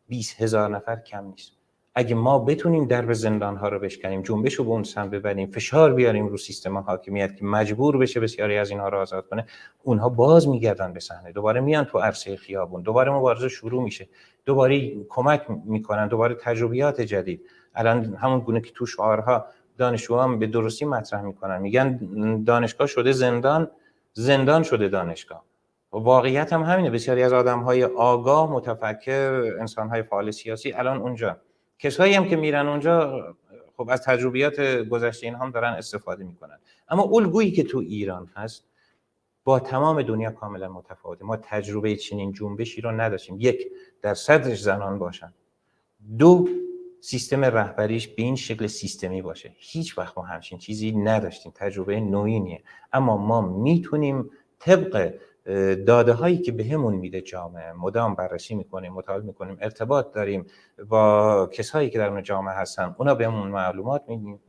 20,000 نفر کم نیست. اگه ما بتونیم درب زندان ها رو بشکنیم، جنبش رو به اون سمت ببریم، فشار بیاریم رو سیستم حاکمیت که مجبور بشه بسیاری از اینها رو آزاد کنه، اونها باز میگردن به صحنه، دوباره میان تو عرصه خیابون، دوباره مبارزه شروع میشه، دوباره کمک میکنن، دوباره تجربیات جدید. الان همون گونه که تو شعارها دانشجوها هم به درستی مطرح میکنن، میگن دانشگاه شده زندان، زندان شده دانشگاه. واقعیت هم همینه. بسیاری از آدم‌های آگاه، متفکر، انسان‌های فعال سیاسی الان اونجا، کسایی هم که میرن اونجا خب از تجربیات گذشته اینها هم دارن استفاده میکنن. اما الگویی که تو ایران هست با تمام دنیا کاملا متفاوته. ما تجربه چنین جنبشی رو نداشتیم. یک، در صدرش زنان باشن. دو، سیستم رهبریش به این شکل سیستمی باشه. هیچ وقت ما همچین چیزی نداشتیم. تجربه نوینیه. اما ما میتونیم طبق داده هایی که بهمون میده جامعه مدام بررسی میکنیم، مطالعه میکنیم، ارتباط داریم با کسایی که در اون جامعه هستن، اونا بهمون معلومات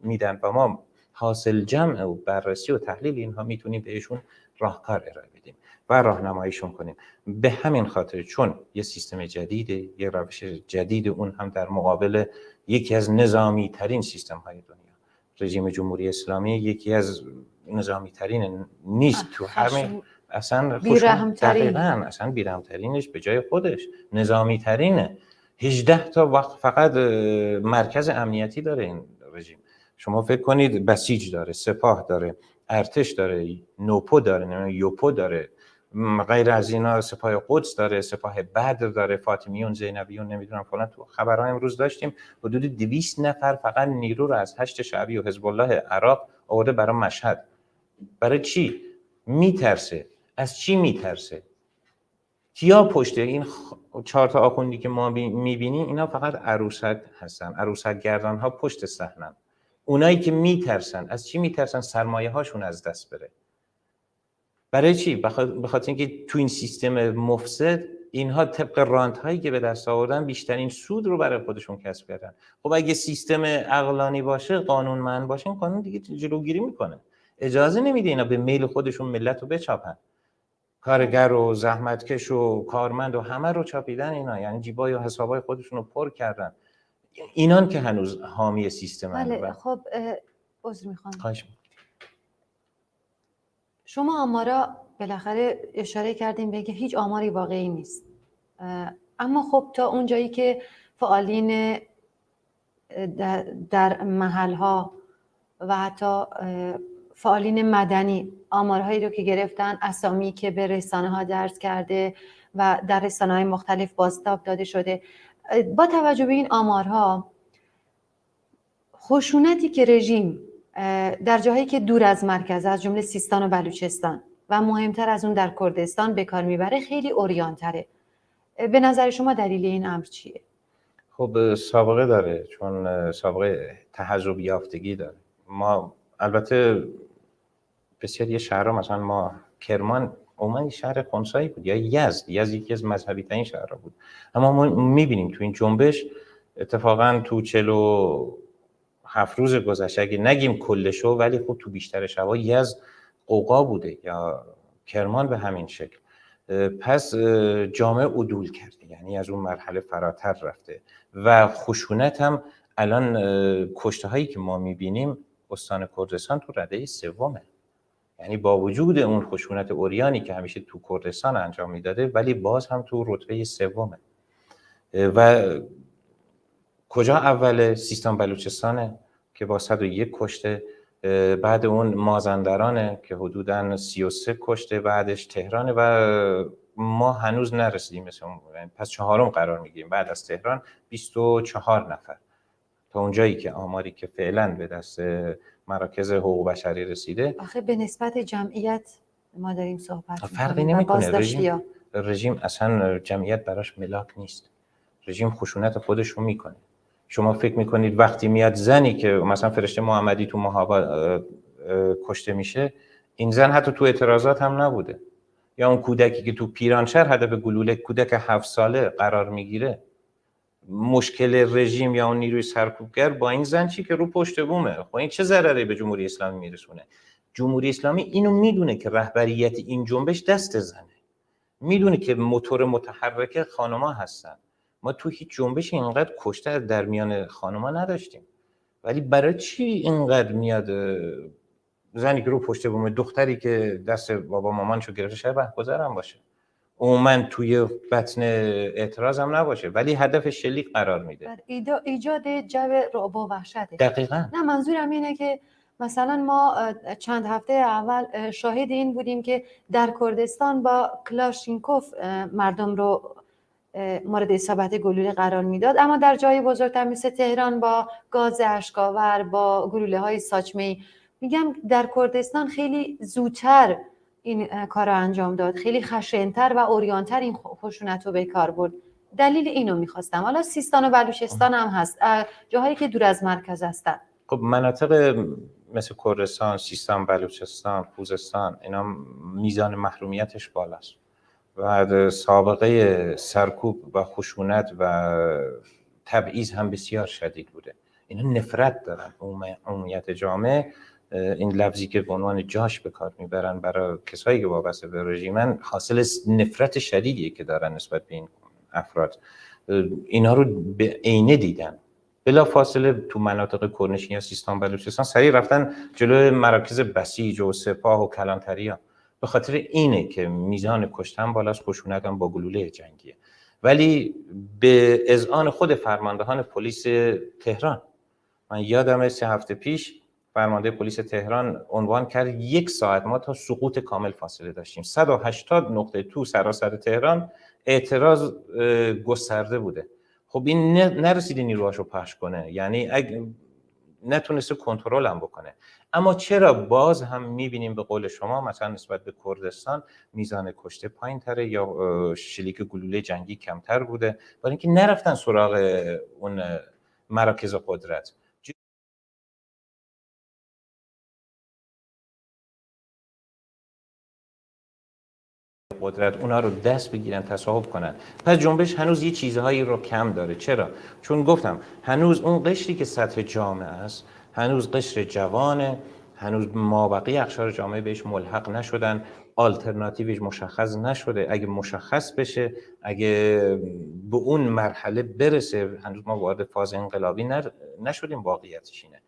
میدن و ما حاصل جمع و بررسی و تحلیل اینها میتونیم بهشون راهکار ارائه بدیم و راهنماییشون کنیم. به همین خاطر چون یه سیستم جدیده، یه روش جدید، اون هم در مقابل یکی از نظامی ترین سیستم های دنیا، رژیم جمهوری اسلامی یکی از نظامی ترین نیست تو همه، اصلا بیرحم‌ترین، اصلا بیرحم‌ترینش به جای خودش نظامی ترینه. 18 تا وقت فقط مرکز امنیتی داره این رژیم. شما فکر کنید بسیج داره، سپاه داره، ارتش داره، نوپو داره، یوپو داره، غیر از اینا سپاه قدس داره، سپاه بدر داره، فاطمیون، زینبیون، نمیدونم فلان. تو خبرها امروز داشتیم حدود 200 نفر فقط نیرو رو از هشت شعبی و حزب الله عراق آورده برای مشهد. برای چی؟ میترسه. از چی میترسه؟ کیا پشته این 4 تا آخوندی که ما میبینیم؟ اینا فقط عروسک هستن، عروسک گردان ها پشت صحنه. اونایی که میترسن از چی میترسن؟ سرمایه هاشون از دست بره. برای چی؟ بخاطر اینکه تو این سیستم مفسد اینها طبق رانت هایی که به دست آوردن بیشترین سود رو برای خودشون کسب کردن. خب اگه سیستم عقلانی باشه، قانونمند باشه، این قانون دیگه جلوگیری میکنه، اجازه نمیده اینا به میل خودشون ملت رو بچاپن. کارگر و زحمتکش و کارمند و همه رو چاپیدن اینا، یعنی جیبای و حسابای خودشون رو پر کردن. اینان که هنوز حامی سیستم هستند. بله. خب عذر میخوام. خواهش می‌کنم. شما آمارا بالاخره اشاره کردیم به که هیچ آماری واقعی نیست، اما خب تا اونجایی که فعالین در محلها و حتی فعالین مدنی آمارهایی رو که گرفتن، اسامی که به رسانه ها درز کرده و در رسانه های مختلف بازتاب داده شده، با توجه به این آمارها خشونتی که رژیم در جاهایی که دور از مرکز، از جمله سیستان و بلوچستان و مهمتر از اون در کردستان به کار میبره، خیلی عریان‌تره. به نظر شما دلیل این امر چیه؟ خب سابقه داره، چون سابقه تحزب یافتگی داره. ما البته بسیاری شهرها، مثلا ما کرمان عموما شهر خنثایی بود، یا یزد یکی از مذهبی ترین شهرها بود. اما ما میبینیم تو این جنبش اتفاقا تو 47 روز گذشته، اگه نگیم کلشو، ولی خب تو بیشتر شبا یزد قوقا بوده یا کرمان به همین شکل. پس جامعه عدول کرده، یعنی از اون مرحله فراتر رفته و خشونت هم الان کشته هایی که ما میبینیم استان کردستان تو رده سومه. یعنی با وجود اون خشونت عریانی که همیشه تو کردستان انجام میداده، ولی باز هم تو رتبه سومه. و کجا اوله؟ سیستان بلوچستانه که با 101 کشته، بعد اون مازندرانه که حدوداً 33 کشته، بعدش تهرانه و ما هنوز نرسیدیم مثل اون. پس چهارم قرار میگیریم بعد از تهران 24 نفر تا اونجایی که آماری که فعلا به دست مراکز حقوق بشری رسیده. آخه به نسبت جمعیت ما داریم صحبت فرقی نمیکنه. رژیم اصلا جمعیت براش ملاک نیست. رژیم خشونت خودش رو میکنه. شما فکر میکنید وقتی میاد زنی که مثلا فرشته محمدی تو محابا کشته میشه، این زن حتی تو اعتراضات هم نبوده، یا اون کودکی که تو پیرانشهر هدف گلوله کودک 7 ساله قرار میگیره، مشکل رژیم یا اون نیروی سرکوبگر با این زن چی که رو پشت بومه. خب این چه ضرری به جمهوری اسلامی میرسونه؟ جمهوری اسلامی اینو میدونه که رهبریت این جنبش دست زنه، میدونه که موتور متحرک خانما هستن. ما تو هیچ جنبش اینقدر کشته در میان خانما نداشتیم، ولی برای چی اینقدر میاد زنی که رو پشت بومه، دختری که دست بابا مامانشو گرفته شاید گذرم باشه، عموما توی بطن اعتراض هم نباشه، ولی هدف شلیک قرار میده. ایجاد جو رعب و وحشته. دقیقاً. نه، منظورم اینه که مثلا ما چند هفته اول شاهد این بودیم که در کردستان با کلاشینکوف مردم رو مورد اصابت گلوله قرار میداد، اما در جای بزرگتر مثل تهران با گاز اشک‌آور، با گلوله های ساچمه‌ای. میگم در کردستان خیلی زودتر این کار رو انجام داد، خیلی خشن‌تر و عریان‌تر این خشونت رو به کار برد. دلیل اینو میخواستم. حالا سیستان و بلوچستان هم هست، جاهایی که دور از مرکز هستن. خب مناطق مثل کردستان، سیستان، بلوچستان، خوزستان، اینا میزان محرومیتش بالاست و سابقه سرکوب و خشونت و تبعیض هم بسیار شدید بوده. اینا نفرت دارن. عمومیت جامعه این لفظی که به عنوان جاش به کار میبرن برای کسایی که وابسته به رژیمن، حاصل نفرت شدیدیه که دارن نسبت به این افراد. اینا رو به عینه دیدن. بلا فاصله تو مناطق کرنشین یا سیستان بلوچستان سریع رفتن جلوی مراکز بسیج و سپاه و کلانتریا. به خاطر اینه که میزان کشتن بالاست، خشونت هم با گلوله جنگیه. ولی به اذعان خود فرماندهان پلیس تهران، من یادمه 3 هفته پیش فرمانده پلیس تهران عنوان کرد 1 ساعت ما تا سقوط کامل فاصله داشتیم. 180 نقطه تو سراسر تهران اعتراض گسترده بوده. خب این نرسیده نیروهاشو پخش کنه، یعنی نتونسته کنترل هم بکنه. اما چرا باز هم میبینیم به قول شما مثلا نسبت به کردستان میزان کشته پایین تره یا شلیک گلوله جنگی کمتر بوده؟ برای اینکه نرفتن سراغ اون مراکز قدرت. قدرت اونا رو دست بگیرن، تصاحب کنن. پس جنبش هنوز یه چیزهایی رو کم داره. چرا؟ چون گفتم هنوز اون قشری که سطح جامعه است هنوز قشر جوانه، هنوز مابقی اقشار جامعه بهش ملحق نشدن، آلترناتیوش مشخص نشده. اگه مشخص بشه، اگه به اون مرحله برسه، هنوز ما وارد فاز انقلابی نشدیم. واقعیتش اینه.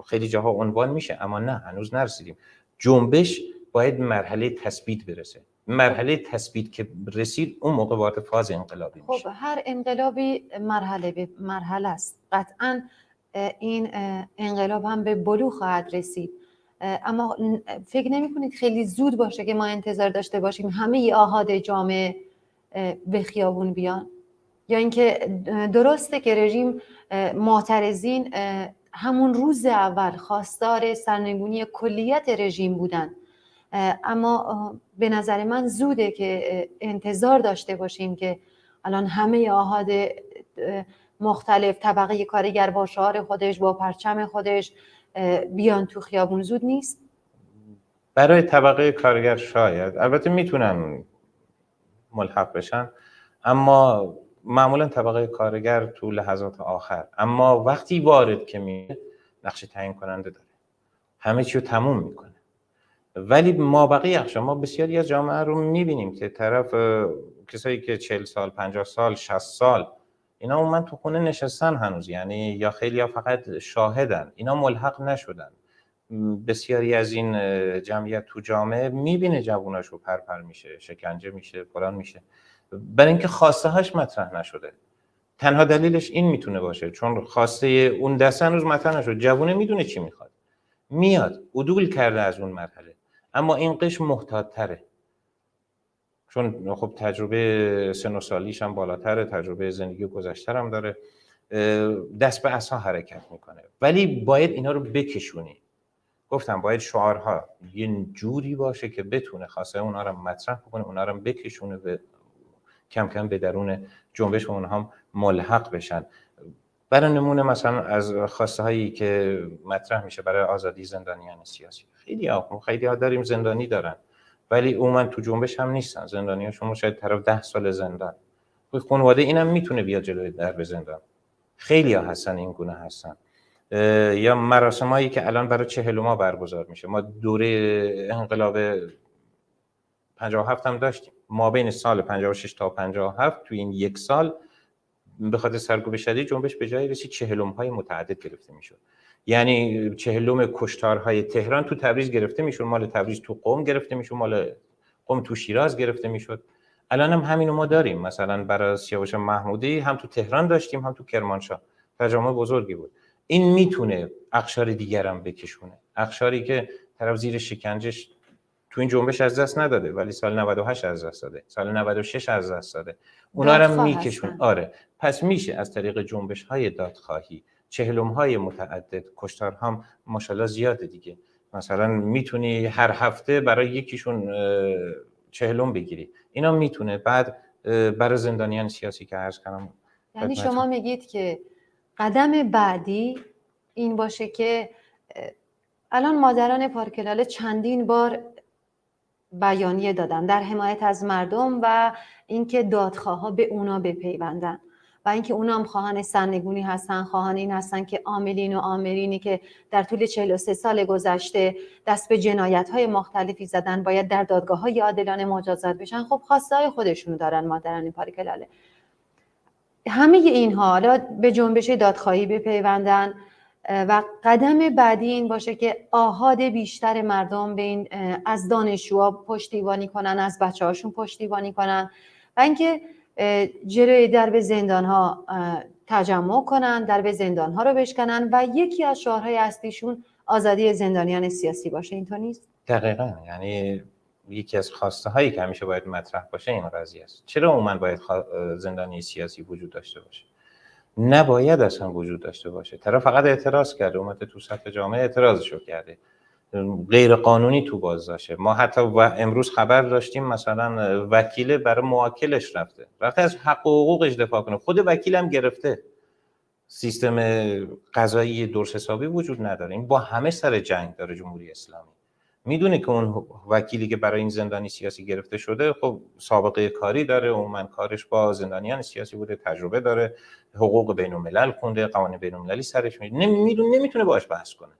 خیلی جاها عنوان میشه اما نه، هنوز نرسیدیم. جنبش باید مرحله تثبیت برسه. مرحله تثبیت که رسید، اون موقع وارد فاز انقلابی میشه. خب هر انقلابی مرحله به مرحله است. قطعاً این انقلاب هم به بلوغ خواهد رسید. اما فکر نمی کنید خیلی زود باشه که ما انتظار داشته باشیم همه آحاد جامعه به خیابون بیان؟ یا اینکه درسته که رژیم معترضین همون روز اول خواستار سرنگونی کلیت رژیم بودن، اما به نظر من زوده که انتظار داشته باشیم که الان همه آحاد مختلف طبقه کارگر با شعار خودش، با پرچم خودش بیان تو خیابون. زود نیست؟ برای طبقه کارگر شاید، البته میتونن ملحق بشن، اما معمولا طبقه کارگر تو لحظات آخر، اما وقتی وارد که میشه نقش تعیین کننده داره، همه چی رو تموم میکنه. ولی ما بقیه اقشام، ما بسیاری از جامعه رو میبینیم که طرف کسایی که 40 سال 50 سال 60 سال اینا عموما تو خونه نشستن هنوز، یعنی یا خیلی یا فقط شاهدن، اینا ملحق نشدن. بسیاری از این جمعیت تو جامعه میبینه جووناشو پرپر میشه، شکنجه میشه، فلان میشه، برای اینکه خواسته هاش مطرح نشده. تنها دلیلش این میتونه باشه چون خواسته اون دسته هنوز مطرح نشده. جوونه میدونه چی میخواد، میاد عدول کرده از اون مرحله، اما این قشر محتاط تره چون خب تجربه سن و سالیش هم بالاتره، تجربه زندگی گذشته هم داره، دست به عصا حرکت میکنه. ولی باید اینا رو بکشونی. گفتم باید شعارها یه جوری باشه که بتونه خواسته اونا رو مطرح کنه، اونا رو بکشونه و کم کم به درون جنبش اونها هم ملحق بشن. برای نمونه مثلا از خواسته هایی که مطرح میشه برای آزادی زندانیان سیاسی، خیلی ها داریم زندانی دارن ولی عموما تو جنبش هم نیستن. زندانی ها شما شاید طرف 10 سال زندان، خانواده اینم میتونه بیاد جلوی درب زندان. خیلی ها هستن این گونه هستن. یا مراسمایی که الان برای 40 ما برگزار میشه. ما دوره انقلاب 57 هم داشتیم، ما بین سال 56 تا 57 تو این یک سال به خاطر سرکوب شدید جنبش به جای رسید 40های متعدد گرفته میشد. یعنی 40 کشتارهای تهران تو تبریز گرفته میشد، مال تبریز تو قم گرفته میشد، مال قم تو شیراز گرفته میشد. الان هم همینو ما داریم. مثلا برای سیاوش محمودی هم تو تهران داشتیم هم تو کرمانشاه. تجمع بزرگی بود. این میتونه اقشار دیگر هم بکشونه، اقشاری که طرف زیر شکنجش تو این جنبش از دست نداده ولی سال 98 از دست داده، سال 96 از دست داده، اونا رو میکشون. آره، پس میشه از طریق جنبش‌های دادخواهی 40های متعدد، کشتارها هم ماشاءالله زیاده دیگه. مثلا میتونی هر هفته برای یکیشون 40 بگیری، اینا میتونه بعد برای زندانیان سیاسی که عرض کردم. یعنی شما میگید که قدم بعدی این باشه که الان مادران پارک لاله چندین بار بیانیه دادن در حمایت از مردم و اینکه دادخواه‌ها به اونا بپیوندن و اینکه اونا هم خواهان سرنگونی هستن، خواهان این هستن که عاملین و آمرینی که در طول 43 سال گذشته دست به جنایت‌های مختلفی زدن باید در دادگاه‌های عادلانه مجازات بشن. خب خواسته‌های خودشونو دارن مادران پارک لاله. همه اینها حالا به جنبش دادخواهی بپیوندن و قدم بعدی این باشه که آحاد بیشتر مردم به این از دانشجوها پشتیبانی کنن، از بچه‌هاشون پشتیبانی کنن و اینکه جلوی درب زندان‌ها تجمع کنن، درب زندان‌ها رو بشکنن و یکی از شعارهای اصلیشون آزادی زندانیان سیاسی باشه. اینطور نیست؟ دقیقاً، یعنی یکی از خواسته هایی که همیشه باید مطرح باشه این قضیه است. چرا عموما باید زندانی سیاسی وجود داشته باشه؟ نباید اصلا وجود داشته باشه. طرف فقط اعتراض کرده، اومده تو سطح جامعه اعتراضشو کرده، غیر قانونی تو بازداشته. ما حتی امروز خبر داشتیم مثلا وکیل برای موکلش رفته از حق و حقوقش دفاع کنه، خود وکیل هم گرفته. سیستم قضایی درست حسابی وجود نداره. این با همه سر جنگ داره جمهوری اسلامی. میدونه که اون وکیلی که برای این زندانی سیاسی گرفته شده خب سابقه کاری داره، عموما کارش با زندانیان سیاسی بوده، تجربه داره، حقوق بین الملل خونده، قوانین بین المللی سرش میاد، نمیتونه باهاش بحث کنه،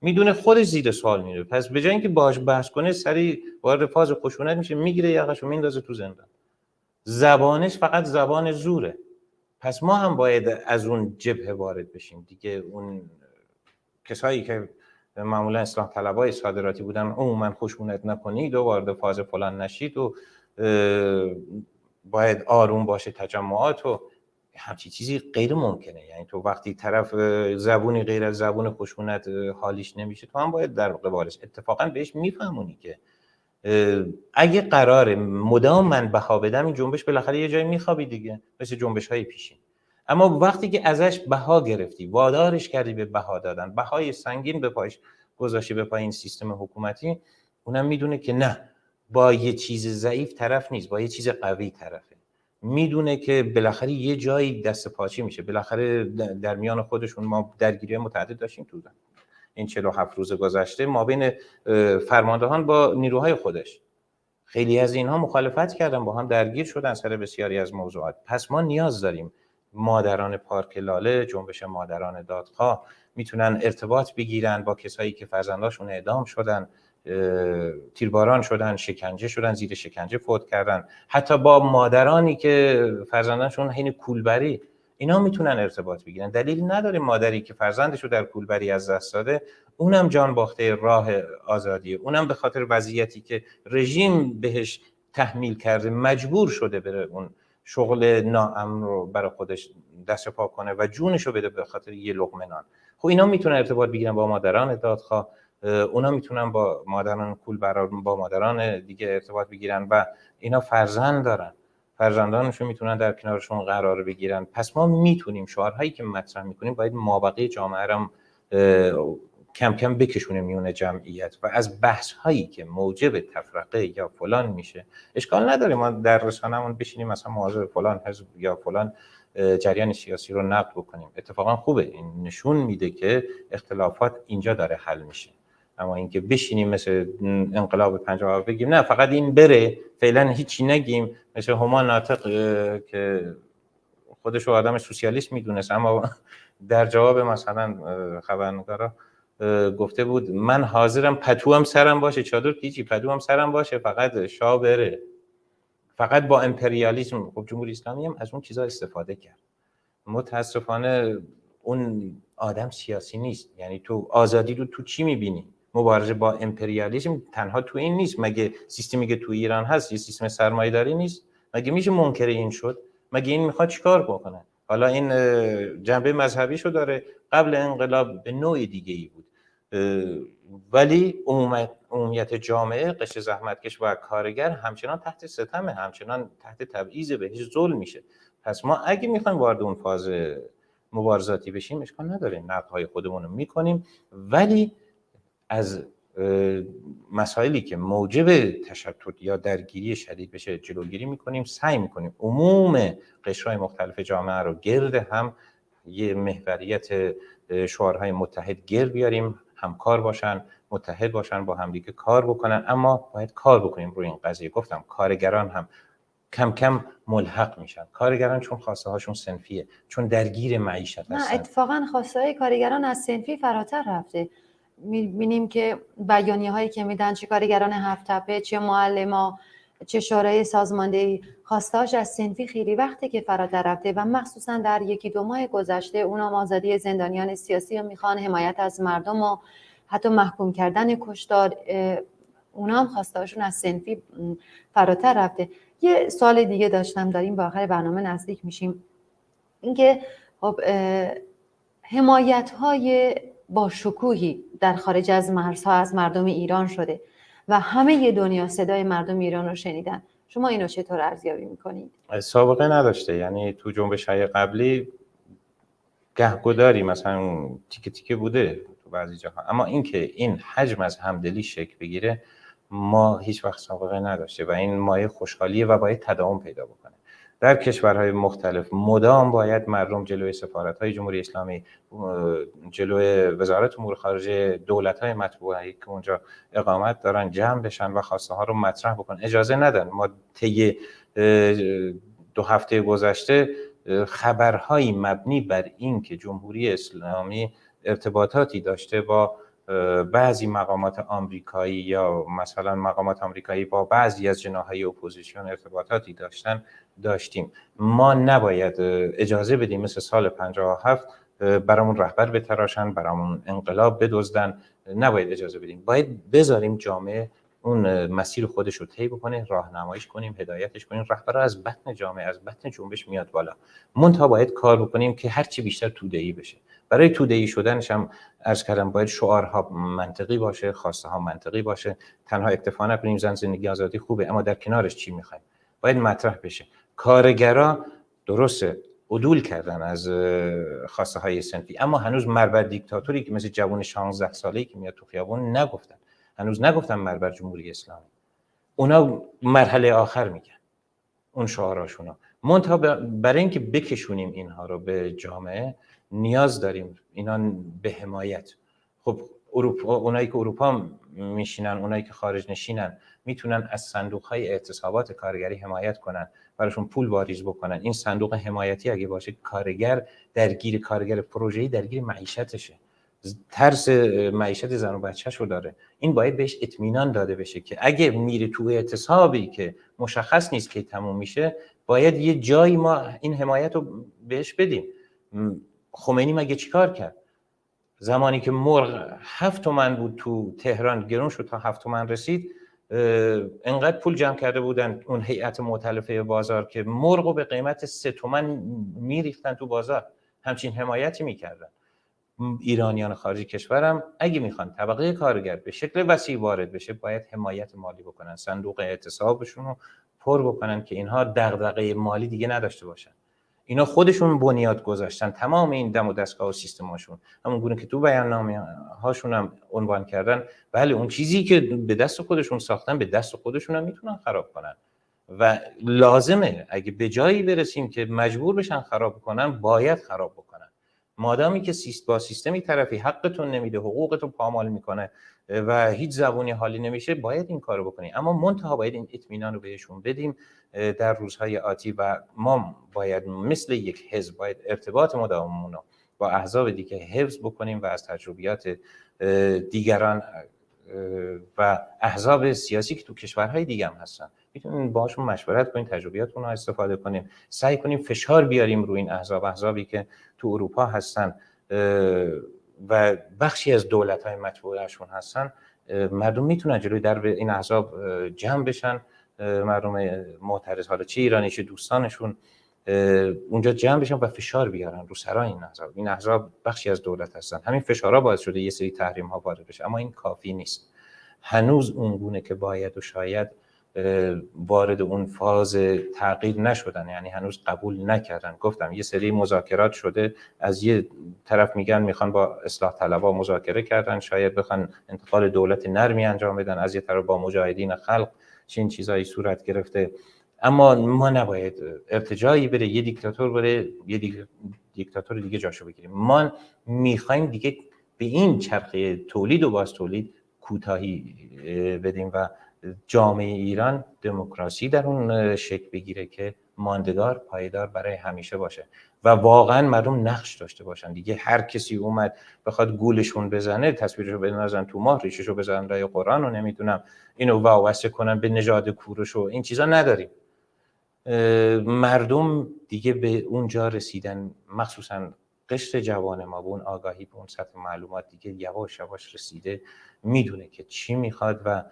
میدونه خودش زیر سوال میره. پس به جای اینکه باهاش بحث کنه سری وارد فاز خشونت میشه، میگیره یقهشو میندازه تو زندان. زبانش فقط زبان زوره. پس ما هم باید از اون جبهه وارد بشیم دیگه. اون کسایی که معمولا اصلاح طلبای صادراتی بودن عموما خشونت نکنید و وارد فاز فلان نشید و باید آروم باشه تجمعات و همچین چیزی غیر ممکنه. یعنی تو وقتی طرف زبونی غیر از زبون خشونت حالیش نمیشه، تو هم باید در قبالش اتفاقا بهش میفهمونی که اگه قراره مدام من بها بدم این جنبش بالاخره یه جایی میخوابی دیگه، مثل جنبش های پیشین. اما وقتی که ازش بها گرفتی، وادارش کردی به بها دادن، بهای سنگین به پایش گذاشتی به پای این سیستم حکومتی، اونم میدونه که نه، با یه چیز ضعیف طرف نیست، با یه چیز قوی طرفه. میدونه که بالاخره یه جایی دست پاچی میشه. بالاخره در میان خودشون ما درگیری متعدد داشتیم تو این 47 روز گذشته ما بین فرماندهان با نیروهای خودش. خیلی از اینها مخالفت کردن، با هم درگیر شدن سر بسیاری از موضوعات. پس ما نیاز داریم مادران پارک لاله، جنبش مادران دادخواه میتونن ارتباط بگیرن با کسایی که فرزنداشون اعدام شدن، تیرباران شدن، شکنجه شدن، زیر شکنجه فوت کردن، حتی با مادرانی که فرزندانشون حین کولبری، اینا میتونن ارتباط بگیرن. دلیل نداره مادری که فرزندش رو در کولبری از دست داده، اونم جان باخته راه آزادی، اونم به خاطر وضعیتی که رژیم بهش تحمیل کرده مجبور شده بره اون شغل ناامن رو برای خودش دست پا کنه و جونش رو بده به خاطر یه لقمه نان. خب اینا میتونن ارتباط بگیرن با مادران دادخواه، اونا میتونن با مادران کولبرا، با مادران دیگه ارتباط بگیرن و اینا فرزند دارن، فرزندانشون میتونن در کنارشون قرار بگیرن. پس ما میتونیم شعارهایی که مطرح میکنیم باید مابقی جامعه رو کم کم بکشونه میونه جمعیت و از بحث هایی که موجب تفرقه یا فلان میشه، اشکال نداره ما در رسانه‌مون بشینیم مثلا مواظب فلان حزب یا فلان جریان سیاسی رو نقد بکنیم. اتفاقا خوبه، این نشون میده که اختلافات اینجا داره حل میشه. اما اینکه بشینیم مثل انقلاب 57 بگیم نه فقط این بره فعلا هیچی نگیم، مثل هما ناطق که خودشو آدم سوسیالیست میدونست اما در جواب مثلا خبرنگارا گفته بود من حاضرم پتوام سرم باشه، چادر پیچی پتوام سرم باشه، فقط شاه بره. فقط با امپریالیسم. خب جمهوری اسلامی هم از اون چیزا استفاده کرد. متاسفانه اون آدم سیاسی نیست. یعنی تو آزادی رو تو چی میبینی؟ مبارزه با امپریالیسم تنها تو این نیست. مگه سیستمی که تو ایران هست یه سیستم سرمایه‌داری نیست؟ مگه میشه منکر این شد؟ مگه این میخواد چیکار بکنه؟ حالا این جنبه مذهبیشو داره، قبل انقلاب به نوع دیگه ای بود، ولی عمومیت جامعه، قشر زحمتکش و کارگر همچنان تحت ستمه، همچنان تحت تبعیض، بهش ظلم میشه. پس ما اگه میخوایم وارد اون فاز مبارزاتی بشیم اشکال نداره، نقدهای خودمون رو میکنیم، ولی از مسائلی که موجب تشتت یا درگیری شدید بشه جلوگیری میکنیم، سعی میکنیم عموم قشرهای مختلف جامعه رو گرد هم یه محوریت شعارهای متحد گرد بیاریم، همکار باشن، متحد باشن، با همدیگه کار بکنن. اما باید کار بکنیم روی این قضیه. گفتم کارگران هم کم کم ملحق میشن. کارگران چون خواسته هاشون صنفیه، چون درگیر معیشت هستن. نه اتفاقا خواسته های کارگران از صنفی فراتر رفته. میبینیم که بیانیه هایی که میدن، چه کارگران هفت تپه، چه معلما، چه شورای سازماندهی، خواستهاش از صنفی خیلی وقته که فراتر رفته و مخصوصا در یکی دو ماه گذشته اونام آزادی زندانیان سیاسی رو میخوان، حمایت از مردم و حتی محکوم کردن کشتار، اونام خواستهاشون از صنفی فراتر رفته. یه سوال دیگه داشتم، داریم به آخر برنامه نزدیک میشیم، اینکه خب حمایت های با شکوهی در خارج از مرزها از مردم ایران شده و همه دنیا صدای مردم ایران رو شنیدن. شما اینو چطور ارزیابی میکنید؟ سابقه نداشته. یعنی تو جنبش‌های قبلی گهگداری مثلا تیکه تیکه بوده تو بعضی جاها، اما اینکه این حجم از همدلی شکل بگیره ما هیچ وقت سابقه نداشته و این مایه خوشحالیه و باید تداوم پیدا بکنه. در کشورهای مختلف مدام باید مردم جلوی سفارت‌های جمهوری اسلامی، جلوی وزارت امور خارجه، دولت‌های مطبوعی که اونجا اقامت دارن جمع بشن و خواسته ها رو مطرح بکنن. اجازه ندن. ما طی 2 هفته گذشته خبرهایی مبنی بر این که جمهوری اسلامی ارتباطاتی داشته با بعضی مقامات آمریکایی یا مثلا مقامات آمریکایی با بعضی از جناح‌های اپوزیسیون ارتباطاتی داشتیم. ما نباید اجازه بدیم مثل سال 57 برامون رهبر بتراشن، برامون انقلاب بدزدن. نباید اجازه بدیم. باید بذاریم جامعه اون مسیر خودش رو طی بکنه، راهنماییش کنیم، هدایتش کنیم. رهبر از بطن جامعه، از بطن جنبش میاد بالا. منتها باید کار بکنیم که هرچی بیشتر توده‌ای بشه. برای توده‌ای شدنش هم عرض کردم باید شعارها منطقی باشه، خواسته ها منطقی باشه. تنها اکتفا نکنیم زن زندگی آزادی خوبه، اما در کنارش چی میخوایم باید مطرح بشه. کارگرا درسته عدول کردن از خواسته های صنفی، اما هنوز مربر دیکتاتوری که مثل جوان 16 ساله‌ای که میاد تو خیابون نگفتن. هنوز نگفتن مربر جمهوری اسلامی. اونا مرحله آخر میگن اون شعاراشونو. منتها برای اینکه بکشونیم اینها رو به جامعه نیاز داریم اینا به حمایت. خب اروپا، اونایی که اروپا میشینن، اونایی که خارج نشینن میتونن از صندوق‌های اعتصابات کارگری حمایت کنن، براشون پول واریز بکنن. این صندوق حمایتی اگه باشه، کارگر پروژه‌ای درگیر معیشتشه، ترس معیشت زن و بچه‌شو داره. این باید بهش اطمینان داده بشه که اگه میره تو اعتصابی که مشخص نیست که تموم میشه، باید یه جایی ما این حمایت رو بهش بدیم. خمینی مگه چیکار کرد؟ زمانی که مرغ 7 تومن بود تو تهران، گرون شد تا 7 تومن رسید، انقدر پول جمع کرده بودن اون هیئت مؤتلفه بازار که مرغ رو به قیمت 3 تومن میریختن تو بازار. همچین حمایتی میکردن. ایرانیان خارج کشورم اگه میخوان طبقه کارگر به شکل وسیع وارد بشه، باید حمایت مالی بکنن، صندوق اعتصابشون رو پر بکنن که اینها دغدغه مالی دیگه نداشته باشن. اینا خودشون بنیاد گذاشتن تمام این دم و دستگاه و سیستماشون، همون گونه که تو بیاننامه هاشون هم عنوان کردن. بله، اون چیزی که به دست خودشون ساختن، به دست خودشون هم میتونن خراب کنن و لازمه اگه به جایی برسیم که مجبور بشن خراب کنن، باید خراب بکنن. مادامی که با سیستمی طرفی حقتون نمیده، حقوقتون پامال میکنه و هیچ زبونی حالی نمیشه، باید این کارو بکنیم. اما منتها باید این اطمینان رو بهشون بدیم در روزهای آتی و ما باید مثل یک حزب باید ارتباط مداوممون رو با احزاب دیگه حفظ بکنیم و از تجربیات دیگران و احزاب سیاسی که تو کشورهای دیگه هم هستن میتونیم باهاشون مشورت کنیم، تجربیاتون رو استفاده کنیم، سعی کنیم فشار بیاریم روی این احزابی که تو اروپا هستن و بخشی از دولت‌های متبوعه‌شون هستن. مردم میتونن جلوی درب این احزاب جمع بشن، مردم معترض، حالا چه ایرانی چه دوستانشون، اونجا جمع بشن و فشار بیارن رو سرای این احزاب. این احزاب بخشی از دولت هستن، همین فشارها باعث شده یه سری تحریم‌ها وارد بشه، اما این کافی نیست. هنوز اون گونه که باید و شاید وارد اون فاز تغییر نشدن، یعنی هنوز قبول نکردن. گفتم یه سری مذاکرات شده، از یه طرف میگن میخوان با اصلاح طلبها مذاکره کردن، شاید بخوان انتقال دولت نرمی انجام بدن، از یه طرف با مجاهدین خلق چین چیزایی صورت گرفته. اما ما نباید ارتجاعی بره، یه دیکتاتور بره یه دیکتاتور دیگه جاشو بگیریم. ما میخوایم دیگه به این چرخه تولید و باز تولید کوتاهی بدیم و جامعه ایران دموکراسی در اون شکل بگیره که ماندگار، پایدار برای همیشه باشه و واقعا مردم نقش داشته باشن. دیگه هر کسی اومد بخواد گولشون بزنه، تصویرشو بنازن تو ماه، ریششو بزنن رای قرآن و نمیدونم اینو وابسته کنن به نژاد کوروش و این چیزا نداریم. مردم دیگه به اونجا رسیدن، مخصوصا قشر جوان ما به اون آگاهی، به اون سطح معلومات دیگه یواش یواش رسیده، میدونه که چی میخواد و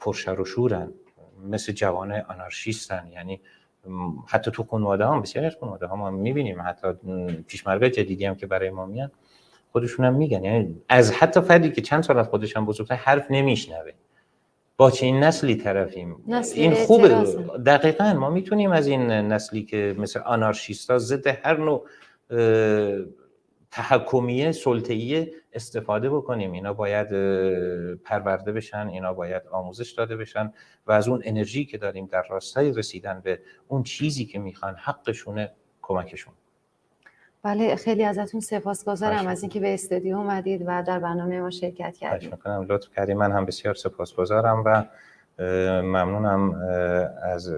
پرشر و شورن، مثل جوانای آنارشیستن. یعنی حتی تو خانواده هم، بسیاری از خانواده ها ما میبینیم، حتی پیشمرگای جدیدی هم که برای ما میان خودشون هم میگن، یعنی از حتی فردی که چند سال از خودش هم بزرگتر حرف نمیشنوه. با چه این نسلی طرفیم؟ این خوبه. دقیقاً ما میتونیم از این نسلی که مثل آنارشیستا ضد هر نوع تحکمیه سلطه‌ای استفاده بکنیم. اینا باید پرورده بشن، اینا باید آموزش داده بشن و از اون انرژی که داریم در راستای رسیدن به اون چیزی که میخوان، حقشونه، کمکشون. بله، خیلی ازتون سپاسگزارم از اینکه به استودیو اومدید و در برنامه ما شرکت کردید. خواهش می‌کنم، لطف کردید. من هم بسیار سپاسگزارم و ممنونم از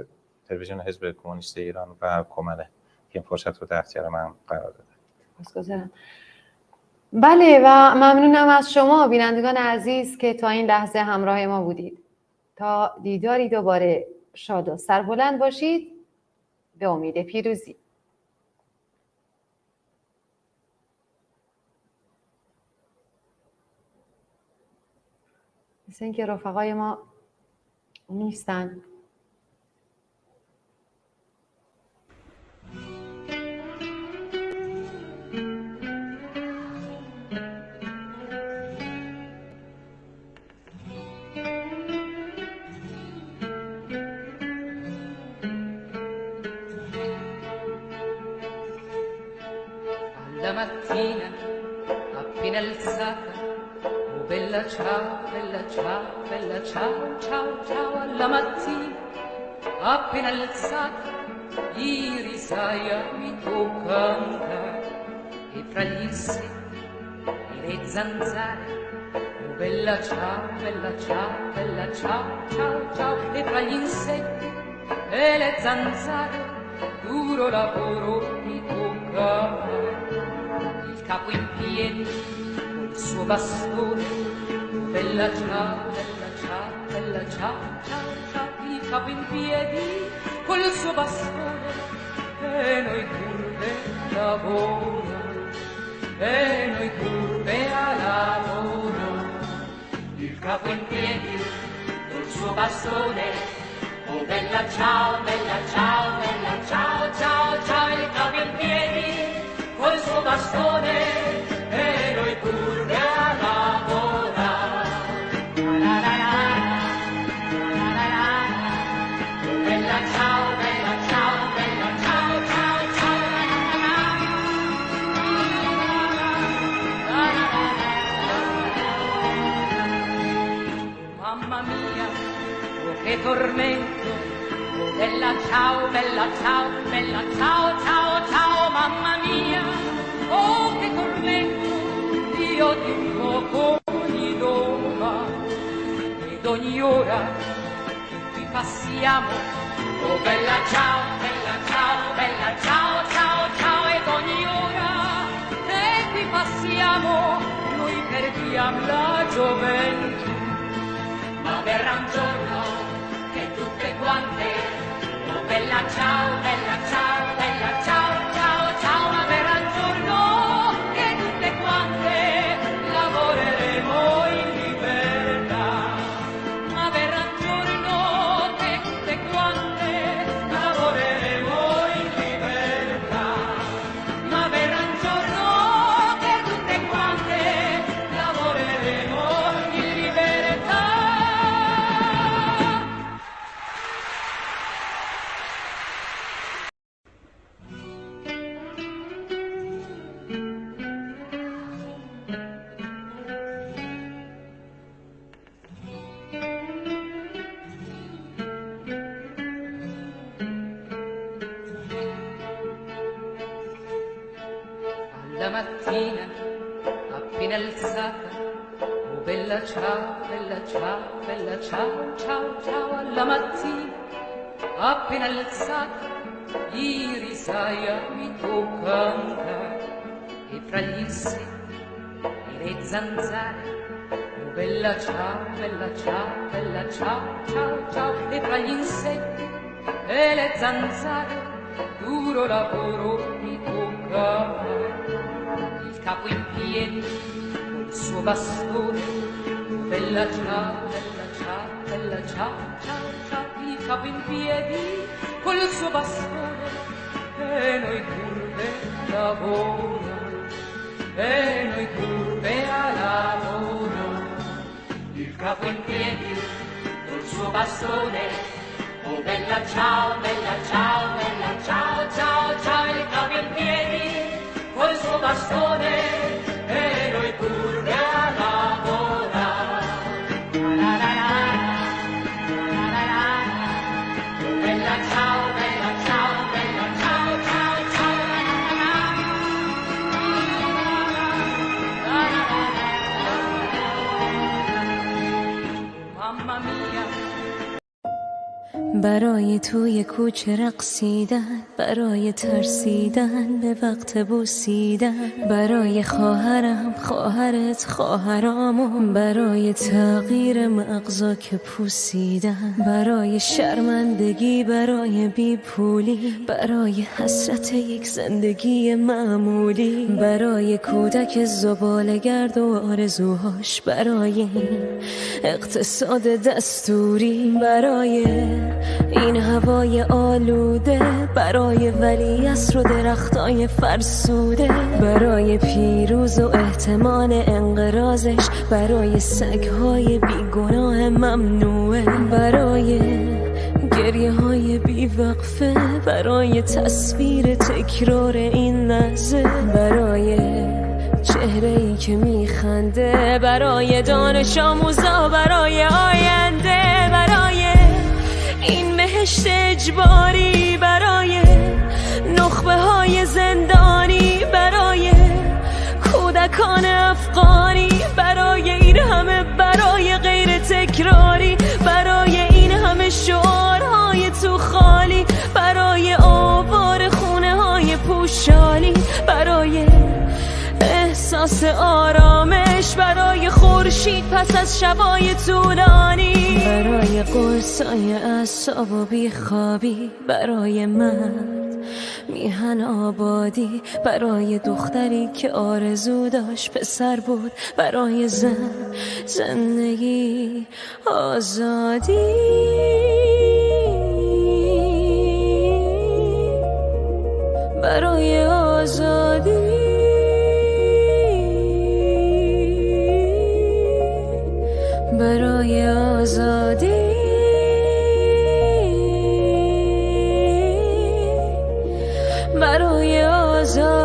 تلویزیون حزب کمونیست ایران و کمله که این فرصت رو در اختیار من قرار داد. سپاسگزارم. بله و ممنونم از شما بینندگان عزیز که تا این لحظه همراه ما بودید. تا دیداری دوباره شاد و سربلند باشید. به امید پیروزی. مثل اینکه رفقای ما نیستن. Alla mattina appena alzata, oh bella ciao, bella ciao, bella ciao, ciao, ciao. Alla mattina appena alzata, ieri sai mi tocca andare e fra gli insetti e le zanzare bella ciao, bella ciao, bella ciao, ciao, ciao. E tra gli insetti e le zanzare, duro lavoro mi tocca. Il capo in piedi col suo bastone, bella ciao, bella ciao, bella ciao, ciao, ciao. Il capo in piedi col suo bastone, e noi curve lavoro, e noi curve a lavoro. Il capo in piedi col suo bastone, oh bella ciao, bella ciao, bella ciao, ciao, ciao. Il capo in piedi col suo bastone, e noi curve a lavorare. La la la, la la la, oh bella ciao, bella ciao, bella ciao, ciao, ciao. La la la, Mamma mia, oh che tormento, oh bella ciao, bella ciao, bella ciao, ciao, ciao, mamma mia, oh che tormento, io di un poco ogni doma, ed ogni ora che qui passiamo, oh bella ciao, bella ciao, bella ciao, ciao, ciao. ed ogni ora che qui passiamo, noi perdiamo la gioventù. Ma verrà un giorno che tutte quante, oh bella ciao, bella ciao, bella ciao, ciao, ciao. Ma verrà il giorno che tutte quante lavoreremo in libertà. Ma verrà il giorno che tutte quante lavoreremo in libertà. Ma verrà il giorno che tutte quante lavoreremo in libertà. Alla mattina, appena alzata, oh bella ciao, bella ciao, bella ciao, ciao, ciao. Alla mattina, appena alzata, ieri saia mi tocca andare, e fra gli insetti e le zanzare, oh bella ciao, bella ciao, bella ciao, ciao, ciao. E fra gli insetti e le zanzare, duro lavoro mi tocca. Il capo in piedi col suo bastone, oh bella ciao, bella ciao, bella ciao, ciao, ciao. Il capo in piedi col suo bastone, e noi curve lavoro, e noi curve a lavoro. Il capo in piedi col suo bastone, oh bella ciao, bella ciao, bella ciao, ciao, ciao. Il capo in piedi col suo bastone, e noi curve a lavorare. La la la, la la la, oh bella ciao, bella ciao, bella ciao, ciao, ciao. La la la, Mamma mia, برای توی کوچه رقصیدن، برای ترسیدن به وقت بوسیدن، برای خواهرم خواهرت خواهرامون، برای تغییر مغزا که پوسیدن، برای شرمندگی برای بیپولی، برای حسرت یک زندگی معمولی، برای کودک زباله‌گرد و آرزوهاش، برای این اقتصاد دستوری، برای این هوای آلوده، برای ولیعصر و درختای فرسوده، برای پیروز و احتمال انقراضش، برای سگهای بیگناه ممنوعه، برای گریه های بیوقفه، برای تصویر تکرار این لحظه، برای چهره‌ای که میخنده، برای دانش آموزا، برای آینده، برای این بهشت اجباری، برای نخبه های زندانی، برای کودکان افغانی، برای این همه برای غیر تکراری، برای این همه شعارهای تو خالی، برای آوار خونه های پوشالی، برای احساس آرامش، برای خورشید پس از شبای طولانی، برای قرصای اعصاب و بیخوابی، برای مرد میهن آبادی، برای دختری که آرزو داشت پسر بود، برای زندگی آزادی، برای آزادی، برای آزادی، برای آزادی.